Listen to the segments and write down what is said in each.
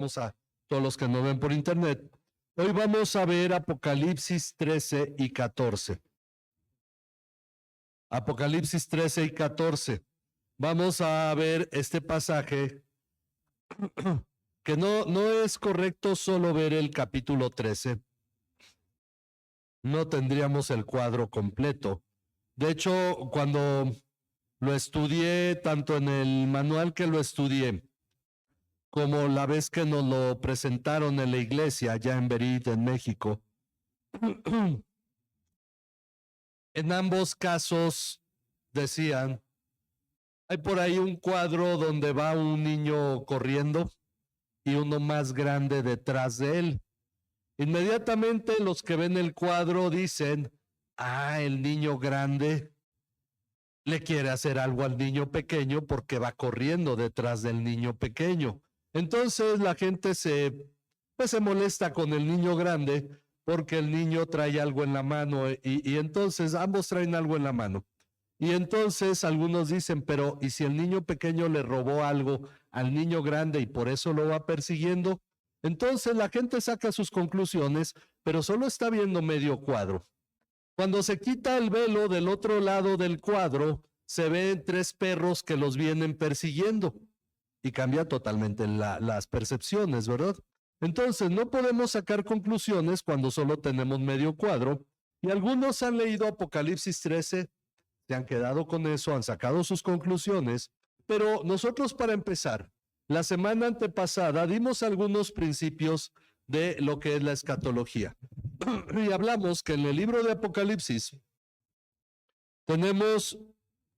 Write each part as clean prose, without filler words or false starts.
Vamos a todos los que nos ven por internet. Hoy vamos a ver Apocalipsis 13 y 14. Apocalipsis 13 y 14. Vamos a ver este pasaje que no es correcto solo ver el capítulo 13. No tendríamos el cuadro completo. De hecho, cuando lo estudié, tanto en el manual que lo estudié, como la vez que nos lo presentaron en la iglesia, allá en Berit, en México, en ambos casos decían, hay por ahí un cuadro donde va un niño corriendo y uno más grande detrás de él. Inmediatamente los que ven el cuadro dicen, el niño grande le quiere hacer algo al niño pequeño porque va corriendo detrás del niño pequeño. Entonces la gente se molesta con el niño grande porque el niño trae algo en la mano y entonces ambos traen algo en la mano. Y entonces algunos dicen, pero ¿y si el niño pequeño le robó algo al niño grande y por eso lo va persiguiendo? Entonces la gente saca sus conclusiones, pero solo está viendo medio cuadro. Cuando se quita el velo del otro lado del cuadro, se ven 3 perros que los vienen persiguiendo y cambia totalmente las percepciones, ¿verdad? Entonces, no podemos sacar conclusiones cuando solo tenemos medio cuadro y algunos han leído Apocalipsis 13, se han quedado con eso, han sacado sus conclusiones, pero nosotros para empezar, la semana antepasada dimos algunos principios de lo que es la escatología. Y hablamos que en el libro de Apocalipsis tenemos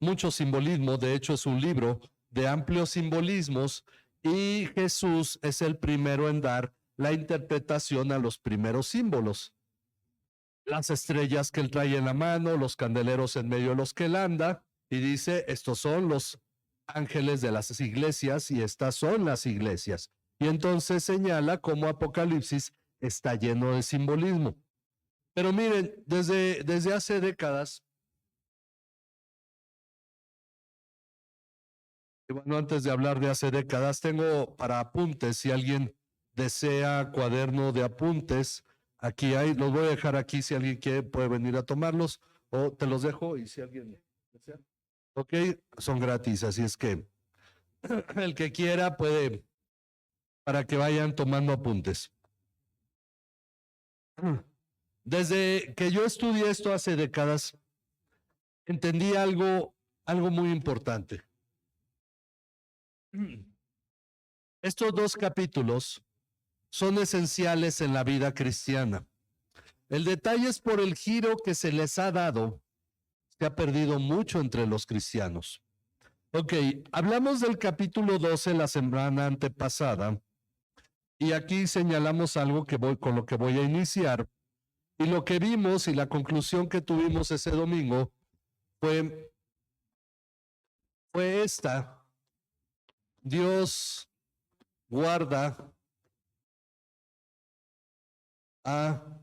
mucho simbolismo, de hecho es un libro de amplios simbolismos y Jesús es el primero en dar la interpretación a los primeros símbolos. Las estrellas que él trae en la mano, los candeleros en medio de los que él anda, y dice, estos son los ángeles de las iglesias y estas son las iglesias. Y entonces señala cómo Apocalipsis está lleno de simbolismo. Pero miren, desde hace décadas, y bueno, antes de hablar de hace décadas, tengo para apuntes, si alguien desea cuaderno de apuntes, aquí hay, los voy a dejar aquí, si alguien quiere puede venir a tomarlos, o te los dejo y si alguien desea. Ok, son gratis, así es que el que quiera puede, para que vayan tomando apuntes. Desde que yo estudié esto hace décadas, entendí algo muy importante. Estos 2 capítulos son esenciales en la vida cristiana. El detalle es por el giro que se les ha dado, se ha perdido mucho entre los cristianos. Ok, hablamos del capítulo 12 la semana antepasada y aquí señalamos algo con lo que voy a iniciar. Y lo que vimos y la conclusión que tuvimos ese domingo fue esta. Dios guarda a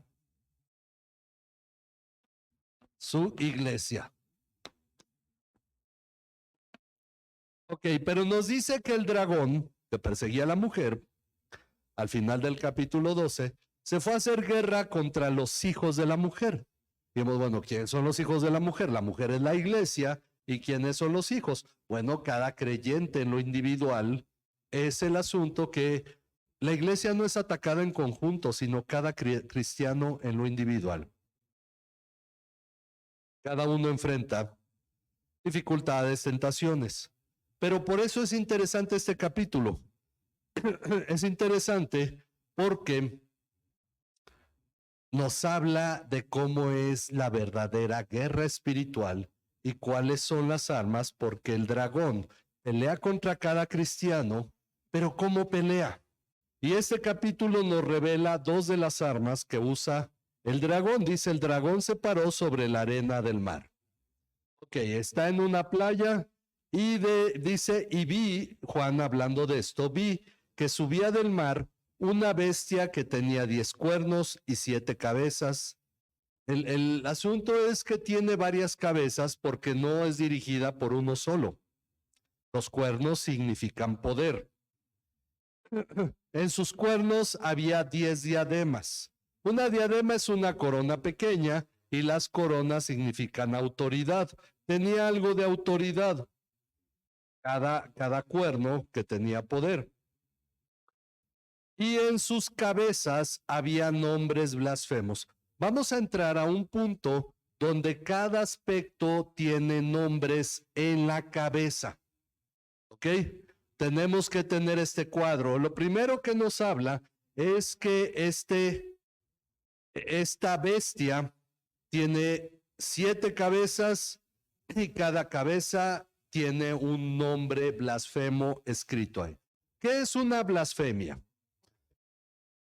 su iglesia. Ok, pero nos dice que el dragón que perseguía a la mujer, al final del capítulo 12, se fue a hacer guerra contra los hijos de la mujer. Dijimos, bueno, ¿quiénes son los hijos de la mujer? La mujer es la iglesia. ¿Y quiénes son los hijos? Bueno, cada creyente en lo individual es el asunto que la iglesia no es atacada en conjunto, sino cada cristiano en lo individual. Cada uno enfrenta dificultades, tentaciones. Pero por eso es interesante este capítulo. Es interesante porque nos habla de cómo es la verdadera guerra espiritual y cuáles son las armas, porque el dragón pelea contra cada cristiano, pero ¿cómo pelea? Y este capítulo nos revela 2 de las armas que usa el dragón. Dice, el dragón se paró sobre la arena del mar. Ok, está en una playa y dice, y vi, Juan hablando de esto, vi que subía del mar una bestia que tenía 10 cuernos y 7 cabezas. El asunto es que tiene varias cabezas porque no es dirigida por uno solo. Los cuernos significan poder. En sus cuernos había 10 diademas. Una diadema es una corona pequeña y las coronas significan autoridad. Tenía algo de autoridad. Cada cuerno que tenía poder. Y en sus cabezas había nombres blasfemos. Vamos a entrar a un punto donde cada aspecto tiene nombres en la cabeza. ¿Ok? Tenemos que tener este cuadro. Lo primero que nos habla es que esta bestia tiene 7 cabezas y cada cabeza tiene un nombre blasfemo escrito ahí. ¿Qué es una blasfemia?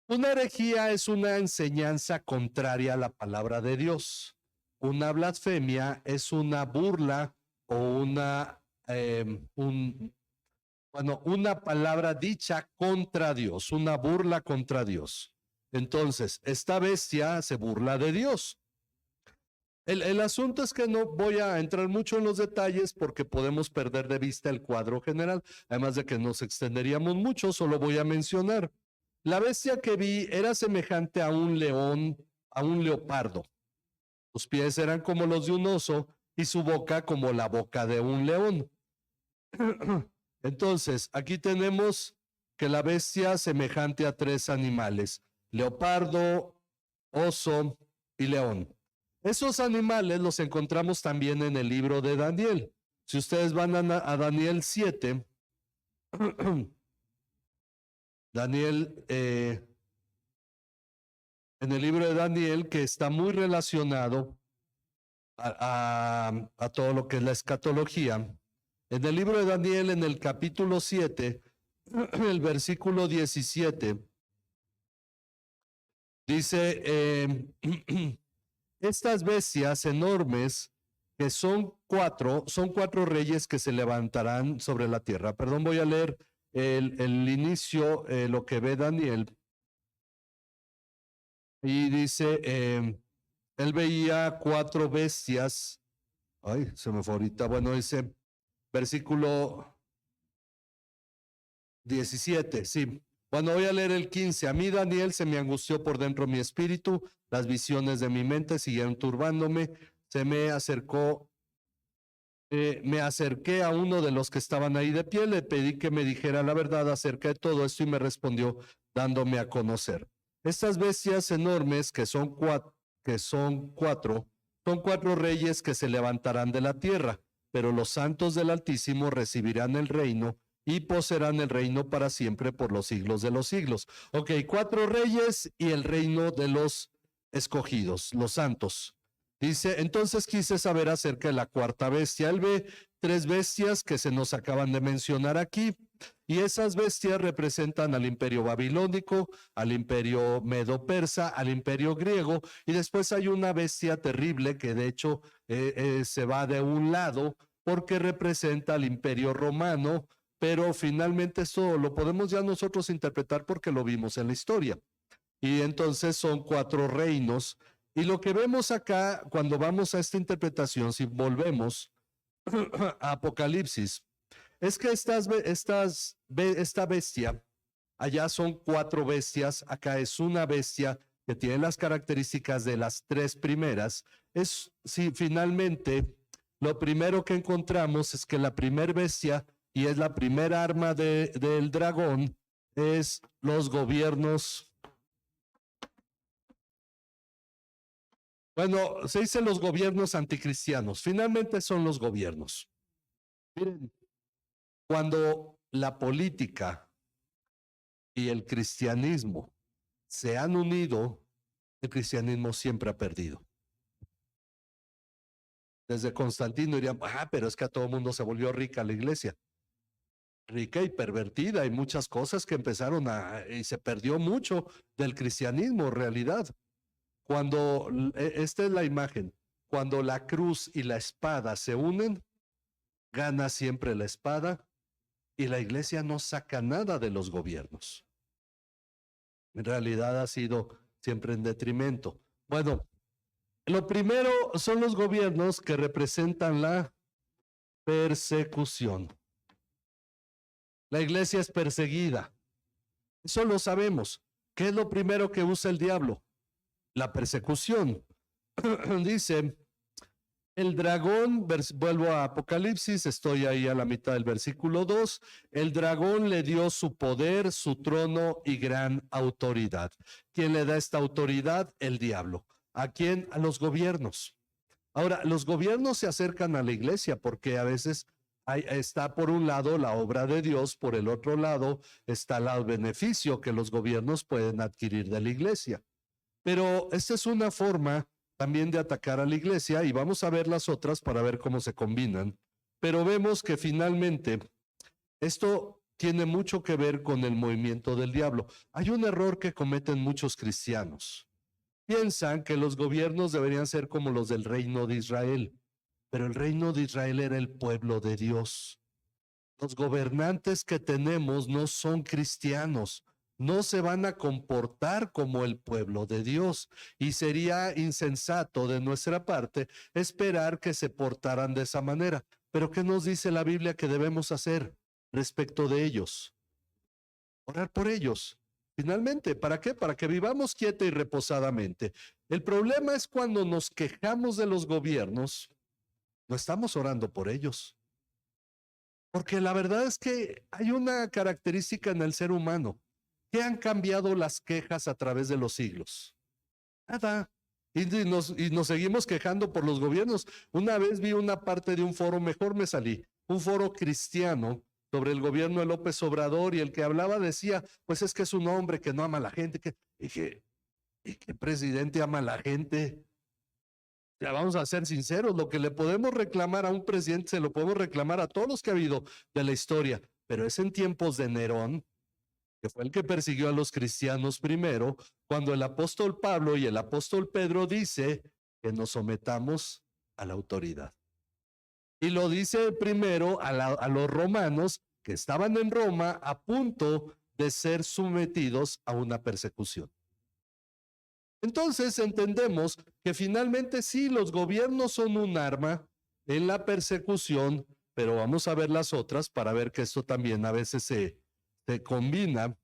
Una herejía es una enseñanza contraria a la palabra de Dios. Una blasfemia es una burla o una palabra dicha contra Dios, una burla contra Dios. Entonces, esta bestia se burla de Dios. El asunto es que no voy a entrar mucho en los detalles porque podemos perder de vista el cuadro general, además de que nos extenderíamos mucho, solo voy a mencionar. La bestia que vi era semejante a un león, a un leopardo. Sus pies eran como los de un oso y su boca como la boca de un león. Entonces, aquí tenemos que la bestia semejante a 3 animales, leopardo, oso y león. Esos animales los encontramos también en el libro de Daniel. Si ustedes van a Daniel 7, Daniel, en el libro de Daniel, que está muy relacionado a todo lo que es la escatología, en el libro de Daniel, en el capítulo 7, el versículo 17, dice, estas bestias enormes, que son cuatro reyes que se levantarán sobre la tierra. Perdón, voy a leer el inicio, lo que ve Daniel. Y dice, él veía 4 bestias. Ay, se me fue ahorita. Bueno, dice, versículo 17, sí. Bueno, voy a leer el 15. A mí, Daniel, se me angustió por dentro mi espíritu, las visiones de mi mente siguieron turbándome, me acerqué a uno de los que estaban ahí de pie, le pedí que me dijera la verdad acerca de todo esto y me respondió dándome a conocer. Estas bestias enormes que son cuatro, son 4 reyes que se levantarán de la tierra, pero los santos del Altísimo recibirán el reino y poseerán el reino para siempre por los siglos de los siglos. Ok, 4 reyes y el reino de los escogidos, los santos. Dice, entonces quise saber acerca de la 4ª bestia. Él ve 3 bestias que se nos acaban de mencionar aquí, y esas bestias representan al imperio babilónico, al imperio medo-persa, al imperio griego, y después hay una bestia terrible que de hecho se va de un lado porque representa al imperio romano, pero finalmente esto lo podemos ya nosotros interpretar porque lo vimos en la historia. Y entonces son 4 reinos. Y lo que vemos acá, cuando vamos a esta interpretación, si volvemos a Apocalipsis, es que esta bestia, allá son 4 bestias, acá es una bestia que tiene las características de las 3 primeras. Finalmente, lo primero que encontramos es que la primera bestia, y es la primera arma del dragón, es los gobiernos. Bueno, se dice los gobiernos anticristianos. Finalmente son los gobiernos. Miren, cuando la política y el cristianismo se han unido, el cristianismo siempre ha perdido. Desde Constantino dirían, pero es que a todo mundo se volvió rica la iglesia. Rica y pervertida, y muchas cosas que empezaron y se perdió mucho del cristianismo, en realidad. Cuando, esta es la imagen, cuando la cruz y la espada se unen, gana siempre la espada y la iglesia no saca nada de los gobiernos. En realidad ha sido siempre en detrimento. Bueno, lo primero son los gobiernos que representan la persecución. La iglesia es perseguida. Eso lo sabemos. ¿Qué es lo primero que usa el diablo? La persecución. Dice, el dragón, vuelvo a Apocalipsis, estoy ahí a la mitad del versículo 2, el dragón le dio su poder, su trono y gran autoridad. ¿Quién le da esta autoridad? El diablo. ¿A quién? A los gobiernos. Ahora, los gobiernos se acercan a la iglesia porque a veces está por un lado la obra de Dios, por el otro lado está el beneficio que los gobiernos pueden adquirir de la iglesia. Pero esta es una forma también de atacar a la iglesia y vamos a ver las otras para ver cómo se combinan. Pero vemos que finalmente esto tiene mucho que ver con el movimiento del diablo. Hay un error que cometen muchos cristianos. Piensan que los gobiernos deberían ser como los del reino de Israel, pero el reino de Israel era el pueblo de Dios. Los gobernantes que tenemos no son cristianos, no se van a comportar como el pueblo de Dios y sería insensato de nuestra parte esperar que se portaran de esa manera. Pero ¿qué nos dice la Biblia que debemos hacer respecto de ellos? Orar por ellos. Finalmente, ¿para qué? Para que vivamos quieta y reposadamente. El problema es cuando nos quejamos de los gobiernos, no estamos orando por ellos. Porque la verdad es que hay una característica en el ser humano. ¿Qué han cambiado las quejas a través de los siglos? Nada. Y nos seguimos quejando por los gobiernos. Una vez vi una parte de un foro, mejor me salí, un foro cristiano sobre el gobierno de López Obrador y el que hablaba decía, pues es que es un hombre que no ama a la gente. ¿Y qué presidente ama a la gente? Ya vamos a ser sinceros, lo que le podemos reclamar a un presidente se lo podemos reclamar a todos los que ha habido de la historia, pero es en tiempos de Nerón, que fue el que persiguió a los cristianos primero, cuando el apóstol Pablo y el apóstol Pedro dice que nos sometamos a la autoridad. Y lo dice primero a los romanos que estaban en Roma a punto de ser sometidos a una persecución. Entonces entendemos que finalmente sí, los gobiernos son un arma en la persecución, pero vamos a ver las otras para ver que esto también a veces se combina.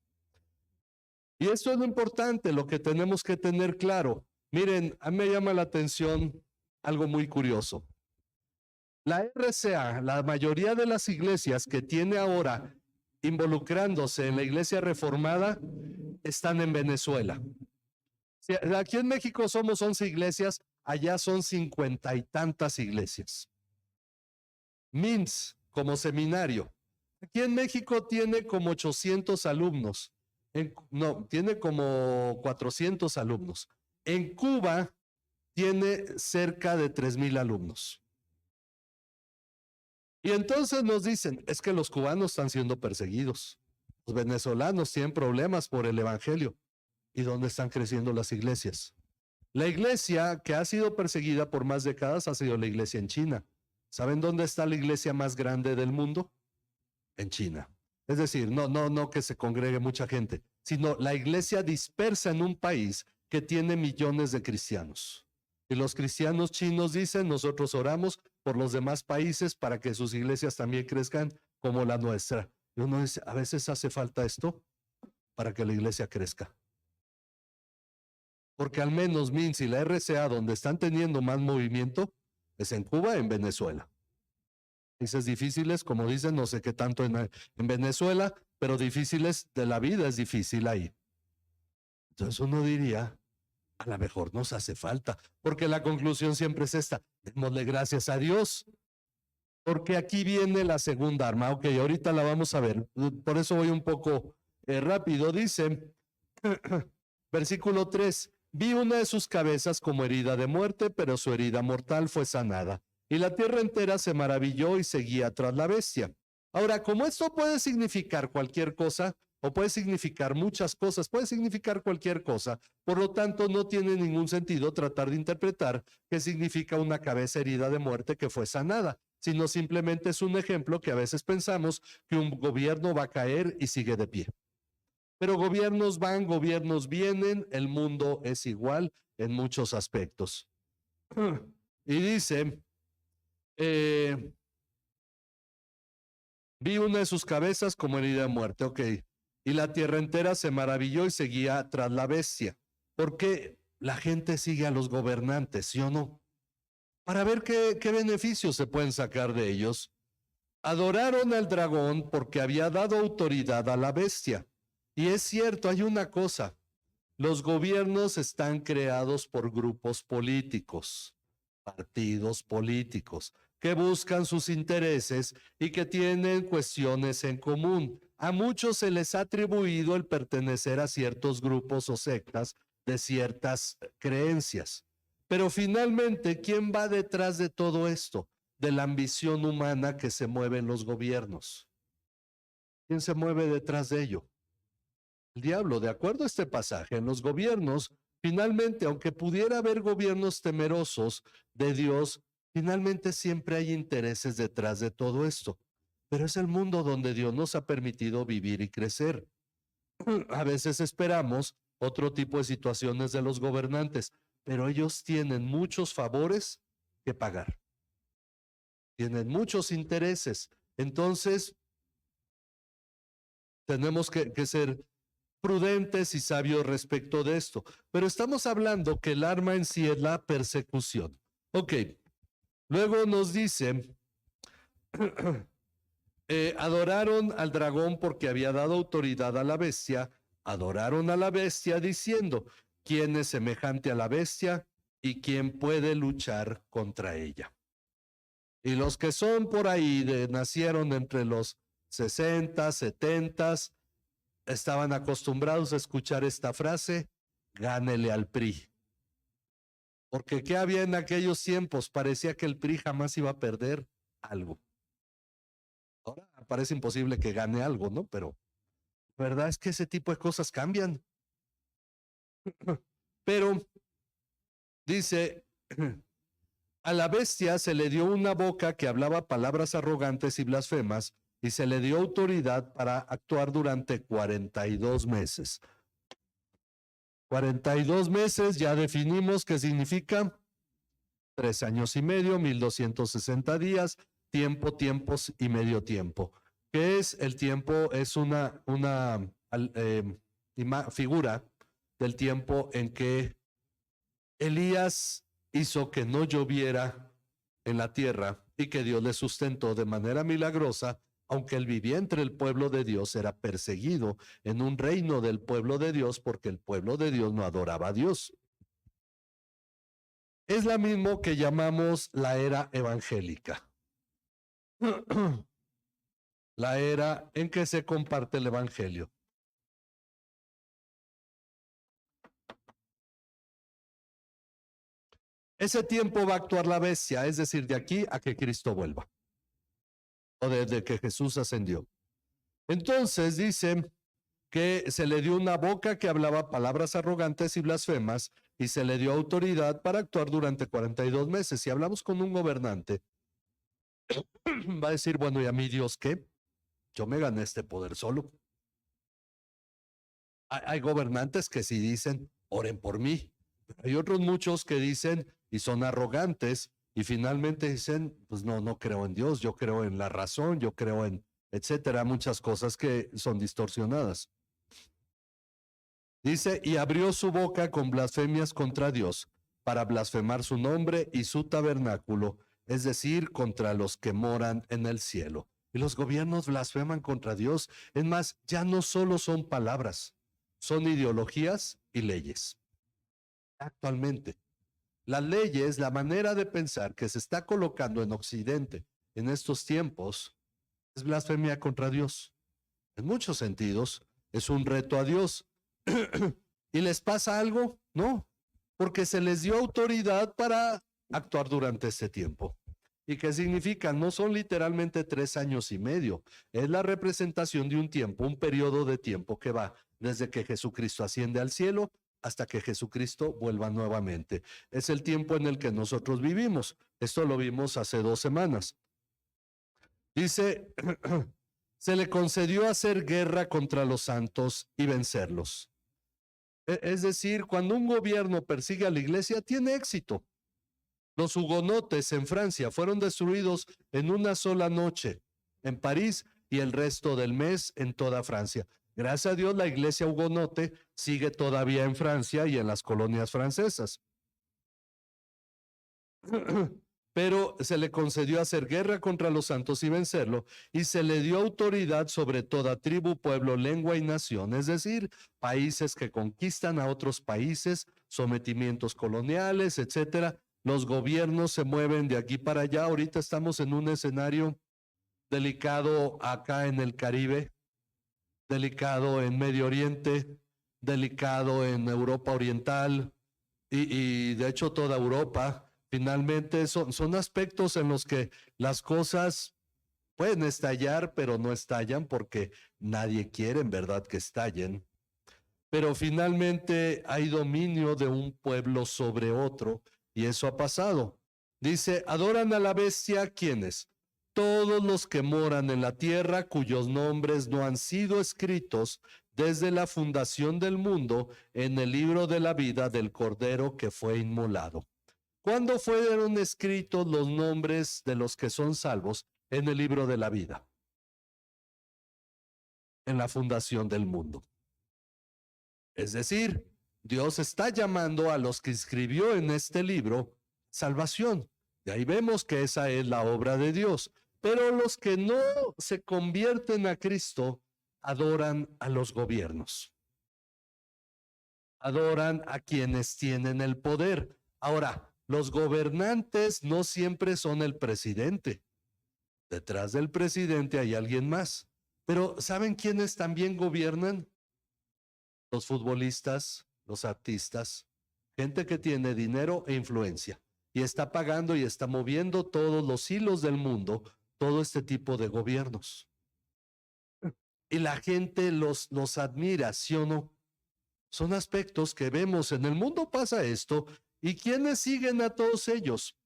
Y esto es lo importante, lo que tenemos que tener claro. Miren, a mí me llama la atención algo muy curioso. La RCA, la mayoría de las iglesias que tiene ahora involucrándose en la iglesia reformada, están en Venezuela. Aquí en México somos 11 iglesias, allá son 50 y tantas iglesias. MINS como seminario. Aquí en México tiene como 800 alumnos. No, tiene como 400 alumnos. En Cuba tiene cerca de 3,000 alumnos. Y entonces nos dicen, es que los cubanos están siendo perseguidos. Los venezolanos tienen problemas por el evangelio. ¿Y dónde están creciendo las iglesias? La iglesia que ha sido perseguida por más décadas ha sido la iglesia en China. ¿Saben dónde está la iglesia más grande del mundo? En China. Es decir, no que se congregue mucha gente, sino la iglesia dispersa en un país que tiene millones de cristianos. Y los cristianos chinos dicen, nosotros oramos por los demás países para que sus iglesias también crezcan como la nuestra. Y uno dice, a veces hace falta esto para que la iglesia crezca. Porque al menos MINS y la RCA, donde están teniendo más movimiento, es en Cuba y en Venezuela. Países difíciles, como dicen, no sé qué tanto en Venezuela, pero difíciles de la vida es difícil ahí. Entonces uno diría, a lo mejor nos hace falta, porque la conclusión siempre es esta, démosle gracias a Dios, porque aquí viene la segunda arma. Ok, ahorita la vamos a ver, por eso voy un poco rápido. Dice, versículo 3, vi una de sus cabezas como herida de muerte, pero su herida mortal fue sanada. Y la tierra entera se maravilló y seguía tras la bestia. Ahora, como esto puede significar cualquier cosa, o puede significar muchas cosas, puede significar cualquier cosa, por lo tanto no tiene ningún sentido tratar de interpretar qué significa una cabeza herida de muerte que fue sanada, sino simplemente es un ejemplo que a veces pensamos que un gobierno va a caer y sigue de pie. Pero gobiernos van, gobiernos vienen, el mundo es igual en muchos aspectos. Y dice, vi una de sus cabezas como herida de muerte. Ok, y la tierra entera se maravilló y seguía tras la bestia. Porque la gente sigue a los gobernantes, ¿sí o no? Para ver qué beneficios se pueden sacar de ellos. Adoraron al dragón porque había dado autoridad a la bestia. Y es cierto, hay una cosa, los gobiernos están creados por grupos políticos, partidos políticos, que buscan sus intereses y que tienen cuestiones en común. A muchos se les ha atribuido el pertenecer a ciertos grupos o sectas de ciertas creencias. Pero finalmente, ¿quién va detrás de todo esto? De la ambición humana que se mueve en los gobiernos. ¿Quién se mueve detrás de ello? El diablo. De acuerdo a este pasaje, en los gobiernos, finalmente, aunque pudiera haber gobiernos temerosos de Dios, finalmente siempre hay intereses detrás de todo esto. Pero es el mundo donde Dios nos ha permitido vivir y crecer. A veces esperamos otro tipo de situaciones de los gobernantes, pero ellos tienen muchos favores que pagar. Tienen muchos intereses. Entonces, tenemos que ser prudentes y sabios respecto de esto. Pero estamos hablando que el arma en sí es la persecución. Ok, luego nos dice, adoraron al dragón porque había dado autoridad a la bestia, adoraron a la bestia diciendo, ¿quién es semejante a la bestia y quién puede luchar contra ella? Y los que son por ahí, nacieron entre los 60, 70, estaban acostumbrados a escuchar esta frase, gánele al PRI. Porque ¿qué había en aquellos tiempos? Parecía que el PRI jamás iba a perder algo. Ahora parece imposible que gane algo, ¿no? Pero verdad es que ese tipo de cosas cambian. Pero dice, a la bestia se le dio una boca que hablaba palabras arrogantes y blasfemas y se le dio autoridad para actuar durante 42 meses. 42 meses, ya definimos qué significa. 3 años y medio, 1260 días, tiempo, tiempos y medio tiempo. ¿Qué es el tiempo? Es una figura del tiempo en que Elías hizo que no lloviera en la tierra y que Dios le sustentó de manera milagrosa, aunque él vivía entre el pueblo de Dios, era perseguido en un reino del pueblo de Dios porque el pueblo de Dios no adoraba a Dios. Es la misma que llamamos la era evangélica. La era en que se comparte el evangelio. Ese tiempo va a actuar la bestia, es decir, de aquí a que Cristo vuelva. O desde que Jesús ascendió. Entonces dice que se le dio una boca que hablaba palabras arrogantes y blasfemas y se le dio autoridad para actuar durante 42 meses. Si hablamos con un gobernante, va a decir, bueno, ¿y a mí Dios qué? Yo me gané este poder solo. Hay gobernantes que sí dicen, oren por mí. Hay otros muchos que dicen y son arrogantes y finalmente dicen, pues no creo en Dios, yo creo en la razón, yo creo en, etcétera, muchas cosas que son distorsionadas. Dice, y abrió su boca con blasfemias contra Dios para blasfemar su nombre y su tabernáculo, es decir, contra los que moran en el cielo. Y los gobiernos blasfeman contra Dios. Es más, ya no solo son palabras, son ideologías y leyes. Actualmente, las leyes, la manera de pensar que se está colocando en Occidente en estos tiempos, es blasfemia contra Dios. En muchos sentidos, es un reto a Dios. ¿Y les pasa algo? No, porque se les dio autoridad para actuar durante este tiempo. ¿Y qué significa? No son literalmente 3 años y medio. Es la representación de un tiempo, un periodo de tiempo que va desde que Jesucristo asciende al cielo hasta que Jesucristo vuelva nuevamente. Es el tiempo en el que nosotros vivimos. Esto lo vimos hace 2 semanas. Dice, se le concedió hacer guerra contra los santos y vencerlos. Es decir, cuando un gobierno persigue a la iglesia, tiene éxito. Los hugonotes en Francia fueron destruidos en una sola noche en París y el resto del mes en toda Francia. Gracias a Dios, la iglesia hugonote sigue todavía en Francia y en las colonias francesas. Pero se le concedió hacer guerra contra los santos y vencerlo, y se le dio autoridad sobre toda tribu, pueblo, lengua y nación, es decir, países que conquistan a otros países, sometimientos coloniales, etcétera. Los gobiernos se mueven de aquí para allá. Ahorita estamos en un escenario delicado acá en el Caribe, delicado en Medio Oriente, delicado en Europa Oriental y de hecho toda Europa. Finalmente son aspectos en los que las cosas pueden estallar, pero no estallan porque nadie quiere en verdad que estallen. Pero finalmente hay dominio de un pueblo sobre otro y eso ha pasado. Dice, adoran a la bestia, ¿quiénes? Todos los que moran en la tierra cuyos nombres no han sido escritos desde la fundación del mundo en el libro de la vida del Cordero que fue inmolado. ¿Cuándo fueron escritos los nombres de los que son salvos en el libro de la vida? En la fundación del mundo. Es decir, Dios está llamando a los que escribió en este libro salvación. Y ahí vemos que esa es la obra de Dios. Pero los que no se convierten a Cristo adoran a los gobiernos. Adoran a quienes tienen el poder. Ahora, los gobernantes no siempre son el presidente. Detrás del presidente hay alguien más. Pero ¿saben quiénes también gobiernan? Los futbolistas, los artistas, gente que tiene dinero e influencia y está pagando y está moviendo todos los hilos del mundo, todo este tipo de gobiernos. Y la gente los admira, ¿sí o no? Son aspectos que vemos en el mundo, pasa esto. ¿Y quiénes siguen a todos ellos?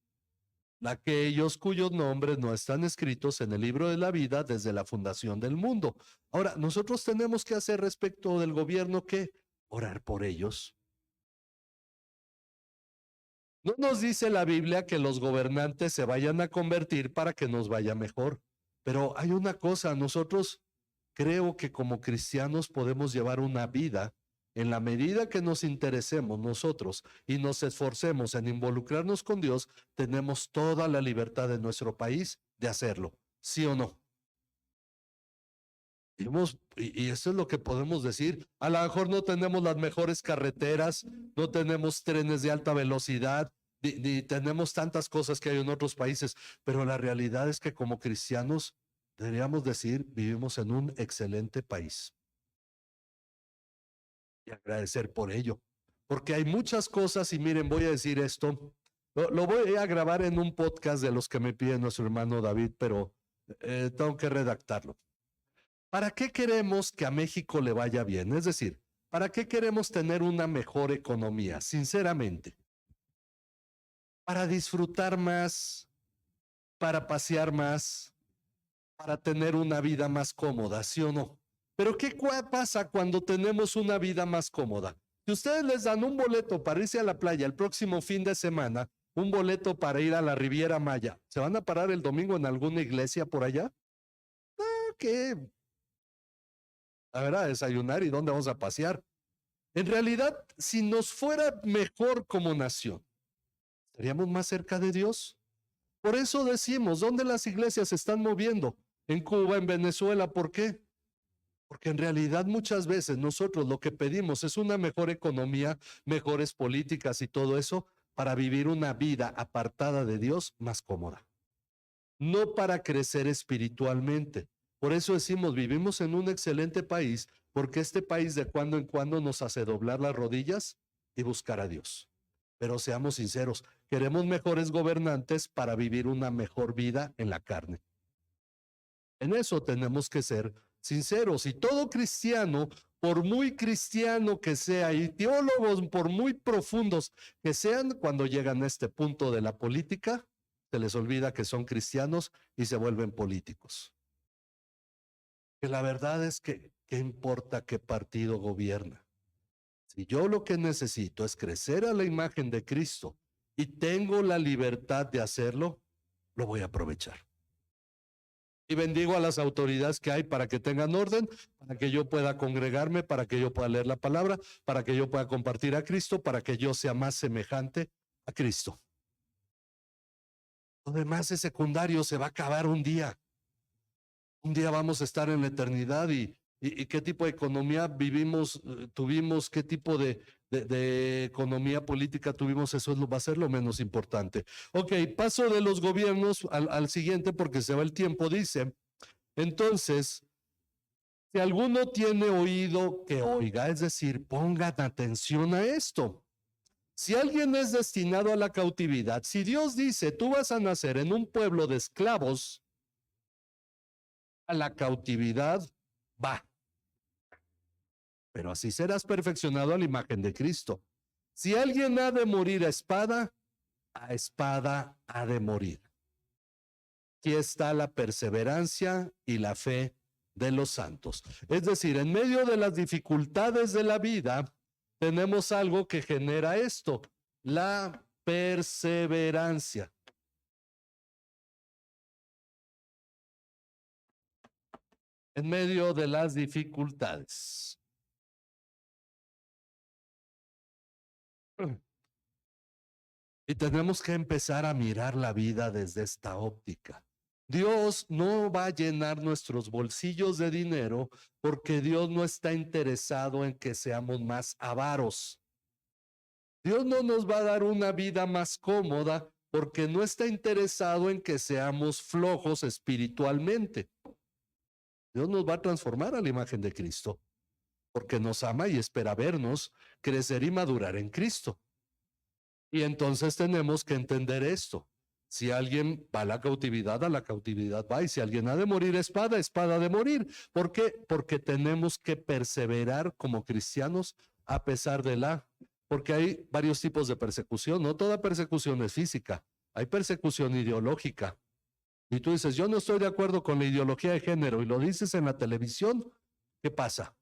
Aquellos cuyos nombres no están escritos en el libro de la vida desde la fundación del mundo. Ahora, nosotros tenemos que hacer respecto del gobierno que orar por ellos. No nos dice la Biblia que los gobernantes se vayan a convertir para que nos vaya mejor, pero hay una cosa, nosotros creo que como cristianos podemos llevar una vida en la medida que nos interesemos nosotros y nos esforcemos en involucrarnos con Dios, tenemos toda la libertad de nuestro país de hacerlo, ¿sí o no? Y eso es lo que podemos decir. A lo mejor no tenemos las mejores carreteras, no tenemos trenes de alta velocidad, ni tenemos tantas cosas que hay en otros países, pero la realidad es que como cristianos deberíamos decir, vivimos en un excelente país y agradecer por ello. Porque hay muchas cosas y miren, voy a decir esto, lo voy a grabar en un podcast de los que me pide nuestro hermano David, pero tengo que redactarlo. ¿Para qué queremos que a México le vaya bien? Es decir, ¿para qué queremos tener una mejor economía? Sinceramente, para disfrutar más, para pasear más, para tener una vida más cómoda, ¿sí o no? Pero ¿qué pasa cuando tenemos una vida más cómoda? Si ustedes les dan un boleto para irse a la playa el próximo fin de semana, un boleto para ir a la Riviera Maya, ¿se van a parar el domingo en alguna iglesia por allá? ¿Qué? A ver, a desayunar y dónde vamos a pasear. En realidad, si nos fuera mejor como nación, estaríamos más cerca de Dios. Por eso decimos, ¿dónde las iglesias se están moviendo? En Cuba, en Venezuela, ¿por qué? Porque en realidad muchas veces nosotros lo que pedimos es una mejor economía, mejores políticas y todo eso para vivir una vida apartada de Dios más cómoda. No para crecer espiritualmente. Por eso decimos, vivimos en un excelente país, porque este país de cuando en cuando nos hace doblar las rodillas y buscar a Dios. Pero seamos sinceros, queremos mejores gobernantes para vivir una mejor vida en la carne. En eso tenemos que ser sinceros. Y todo cristiano, por muy cristiano que sea, y teólogos por muy profundos que sean, cuando llegan a este punto de la política, se les olvida que son cristianos y se vuelven políticos. Que la verdad es que, ¿qué importa qué partido gobierna? Si yo lo que necesito es crecer a la imagen de Cristo y tengo la libertad de hacerlo, lo voy a aprovechar. Y bendigo a las autoridades que hay para que tengan orden, para que yo pueda congregarme, para que yo pueda leer la palabra, para que yo pueda compartir a Cristo, para que yo sea más semejante a Cristo. Lo demás es secundario, se va a acabar un día. Un día vamos a estar en la eternidad y qué tipo de economía vivimos, tuvimos, qué tipo de economía política tuvimos, eso va a ser lo menos importante. Ok, paso de los gobiernos al siguiente porque se va el tiempo, dice. Entonces, si alguno tiene oído, que oiga, es decir, pongan atención a esto. Si alguien es destinado a la cautividad, si Dios dice, tú vas a nacer en un pueblo de esclavos, a la cautividad va. Pero así serás perfeccionado a la imagen de Cristo. Si alguien ha de morir a espada ha de morir. Aquí está la perseverancia y la fe de los santos. Es decir, en medio de las dificultades de la vida, tenemos algo que genera esto, la perseverancia. En medio de las dificultades. Y tenemos que empezar a mirar la vida desde esta óptica. Dios no va a llenar nuestros bolsillos de dinero porque Dios no está interesado en que seamos más avaros. Dios no nos va a dar una vida más cómoda porque no está interesado en que seamos flojos espiritualmente. Dios nos va a transformar a la imagen de Cristo porque nos ama y espera vernos crecer y madurar en Cristo. Y entonces tenemos que entender esto. Si alguien va a la cautividad va. Y si alguien ha de morir espada ha de morir. ¿Por qué? Porque tenemos que perseverar como cristianos a pesar de porque hay varios tipos de persecución. No toda persecución es física. Hay persecución ideológica. Y tú dices, yo no estoy de acuerdo con la ideología de género y lo dices en la televisión, ¿qué pasa?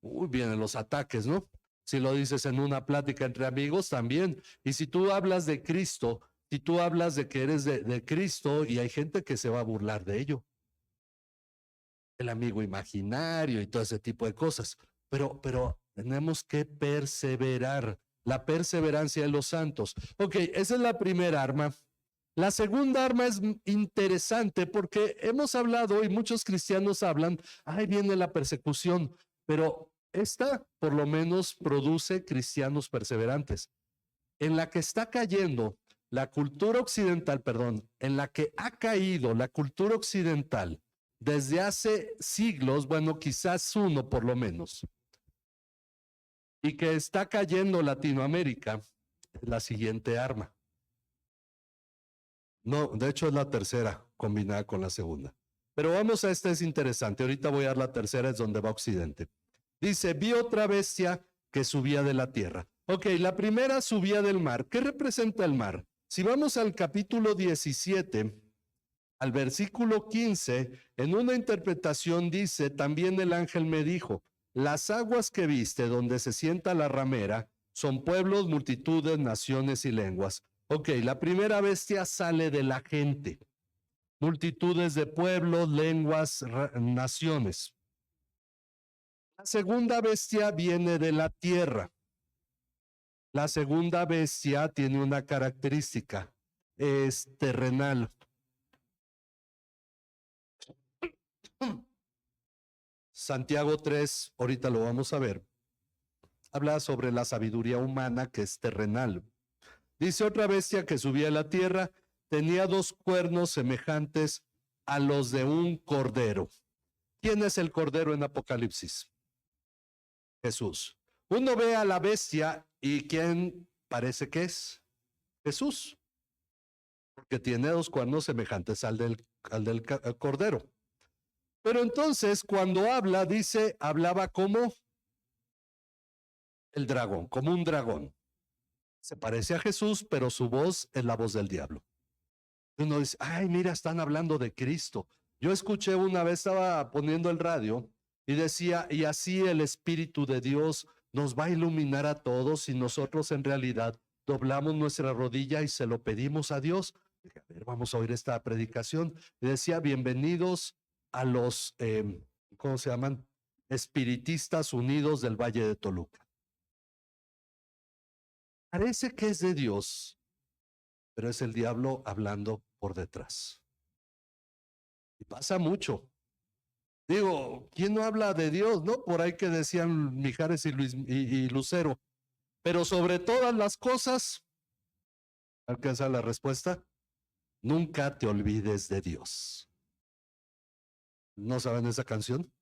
Uy, vienen los ataques, ¿no? Si lo dices en una plática entre amigos, también. Y si tú hablas de Cristo, si tú hablas de que eres de Cristo, y hay gente que se va a burlar de ello. El amigo imaginario y todo ese tipo de cosas. Pero tenemos que perseverar. La perseverancia de los santos. Ok, esa es la primera arma. La segunda arma es interesante porque hemos hablado y muchos cristianos hablan, ahí viene la persecución, pero esta por lo menos produce cristianos perseverantes. En la que está cayendo la cultura occidental, perdón, en la que ha caído la cultura occidental desde hace siglos, bueno, quizás uno por lo menos, y que está cayendo Latinoamérica, la siguiente arma. No, de hecho es la tercera combinada con la segunda. Pero vamos a esta, es interesante. Ahorita voy a dar la tercera, es donde va Occidente. Dice, vi otra bestia que subía de la tierra. Ok, la primera subía del mar. ¿Qué representa el mar? Si vamos al capítulo 17, al versículo 15, en una interpretación dice, también el ángel me dijo, las aguas que viste donde se sienta la ramera son pueblos, multitudes, naciones y lenguas. Ok, la primera bestia sale de la gente. Multitudes de pueblos, lenguas, naciones. La segunda bestia viene de la tierra. La segunda bestia tiene una característica, es terrenal. Santiago 3, ahorita lo vamos a ver, habla sobre la sabiduría humana que es terrenal. Dice otra bestia que subía a la tierra, tenía dos cuernos semejantes a los de un cordero. ¿Quién es el cordero en Apocalipsis? Jesús. Uno ve a la bestia y ¿quién parece que es? Jesús. Porque tiene dos cuernos semejantes al del cordero. Pero entonces cuando habla, dice, hablaba como el dragón, como un dragón. Se parece a Jesús, pero su voz es la voz del diablo. Uno dice, ay, mira, están hablando de Cristo. Yo escuché una vez, estaba poniendo el radio y decía, y así el Espíritu de Dios nos va a iluminar a todos y nosotros en realidad doblamos nuestra rodilla y se lo pedimos a Dios. A ver, vamos a oír esta predicación. Y decía, bienvenidos a los, ¿cómo se llaman? Espiritistas Unidos del Valle de Toluca. Parece que es de Dios, pero es el diablo hablando por detrás. Y pasa mucho. Digo, ¿quién no habla de Dios, no? Por ahí que decían Mijares y Lucero. Pero sobre todas las cosas, ¿alcanza la respuesta? Nunca te olvides de Dios. ¿No saben esa canción?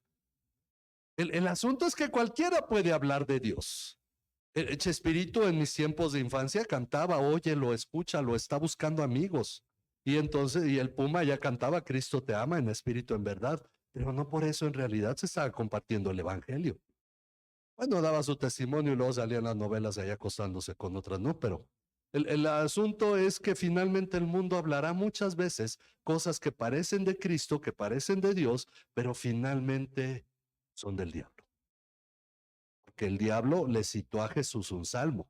El asunto es que cualquiera puede hablar de Dios. El Chespirito en mis tiempos de infancia cantaba, óyelo, escúchalo, está buscando amigos. Y entonces, y el Puma ya cantaba, Cristo te ama en espíritu, en verdad. Pero no por eso en realidad se estaba compartiendo el evangelio. Bueno, daba su testimonio y luego salían las novelas allá acostándose con otras, ¿no? Pero el asunto es que finalmente el mundo hablará muchas veces cosas que parecen de Cristo, que parecen de Dios, pero finalmente son del diablo. Porque el diablo le citó a Jesús un salmo.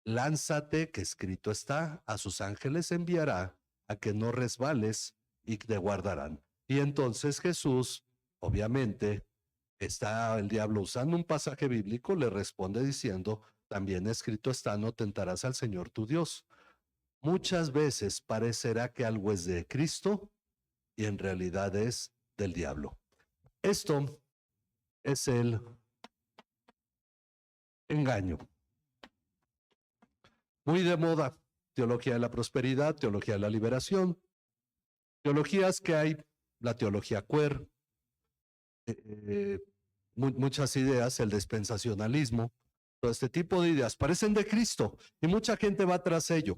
Lánzate, que escrito está, a sus ángeles enviará a que no resbales y te guardarán. Y entonces Jesús, obviamente, está el diablo usando un pasaje bíblico, le responde diciendo, también escrito está, no tentarás al Señor tu Dios. Muchas veces parecerá que algo es de Cristo y en realidad es del diablo. Esto es el engaño. Muy de moda, teología de la prosperidad, teología de la liberación, teologías que hay, la teología queer, muchas ideas, el dispensacionalismo, todo este tipo de ideas parecen de Cristo y mucha gente va tras ello.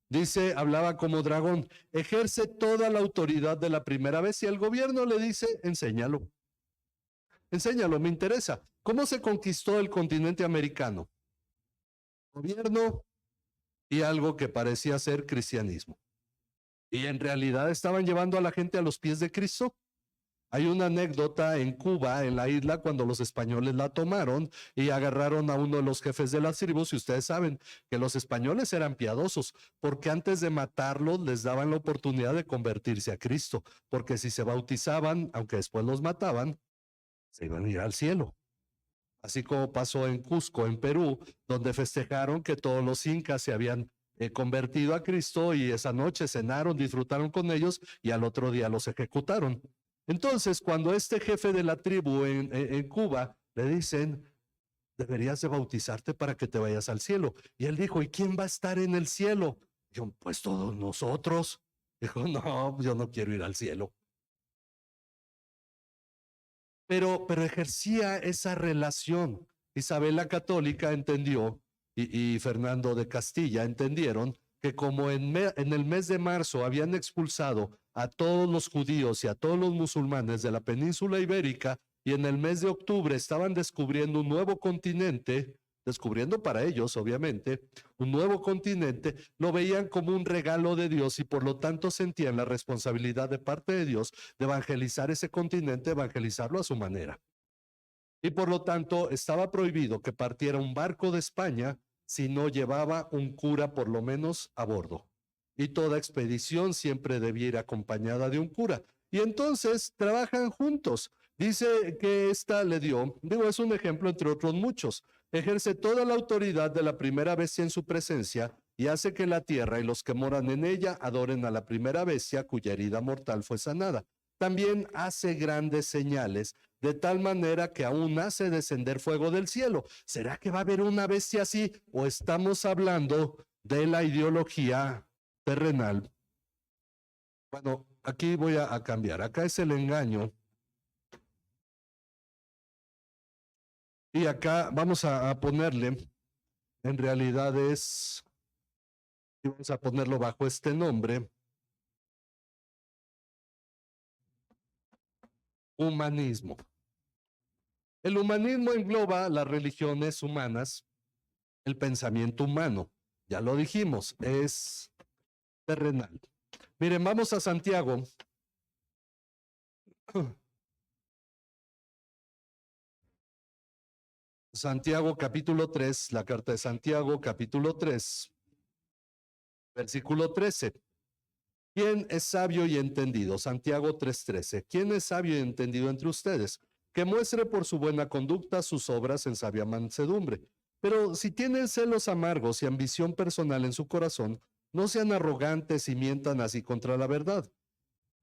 Dice, hablaba como dragón, ejerce toda la autoridad de la primera vez y el gobierno le dice, enséñalo. Enséñalo, me interesa. ¿Cómo se conquistó el continente americano? Gobierno y algo que parecía ser cristianismo. Y en realidad estaban llevando a la gente a los pies de Cristo. Hay una anécdota en Cuba, en la isla, cuando los españoles la tomaron y agarraron a uno de los jefes de las tribus, y ustedes saben que los españoles eran piadosos, porque antes de matarlos les daban la oportunidad de convertirse a Cristo, porque si se bautizaban, aunque después los mataban, se iban a ir al cielo. Así como pasó en Cusco, en Perú, donde festejaron que todos los incas se habían convertido a Cristo y esa noche cenaron, disfrutaron con ellos y al otro día los ejecutaron. Entonces, cuando este jefe de la tribu en Cuba le dicen, deberías de bautizarte para que te vayas al cielo. Y él dijo, ¿y quién va a estar en el cielo? Dijo, pues todos nosotros. Dijo, no, yo no quiero ir al cielo. Pero ejercía esa relación. Isabel la Católica entendió y Fernando de Castilla entendieron que como en el mes de marzo habían expulsado a todos los judíos y a todos los musulmanes de la península ibérica y en el mes de octubre estaban descubriendo un nuevo continente, descubriendo para ellos, obviamente, un nuevo continente, lo veían como un regalo de Dios y por lo tanto sentían la responsabilidad de parte de Dios de evangelizar ese continente, evangelizarlo a su manera. Y por lo tanto estaba prohibido que partiera un barco de España si no llevaba un cura por lo menos a bordo. Y toda expedición siempre debía ir acompañada de un cura. Y entonces trabajan juntos. Dice que esta le dio, digo, es un ejemplo entre otros muchos, ejerce toda la autoridad de la primera bestia en su presencia y hace que la tierra y los que moran en ella adoren a la primera bestia cuya herida mortal fue sanada. También hace grandes señales de tal manera que aún hace descender fuego del cielo. ¿Será que va a haber una bestia así? ¿O estamos hablando de la ideología terrenal? Bueno, aquí voy a cambiar. Acá es el engaño. Y acá vamos a ponerle, en realidad es, vamos a ponerlo bajo este nombre, humanismo. El humanismo engloba las religiones humanas, el pensamiento humano. Ya lo dijimos, es terrenal. Miren, vamos a Santiago. Santiago capítulo 3, la carta de Santiago capítulo 3, versículo 13. ¿Quién es sabio y entendido? Santiago 3:13. ¿Quién es sabio y entendido entre ustedes? Que muestre por su buena conducta sus obras en sabia mansedumbre. Pero si tienen celos amargos y ambición personal en su corazón, no sean arrogantes y mientan así contra la verdad.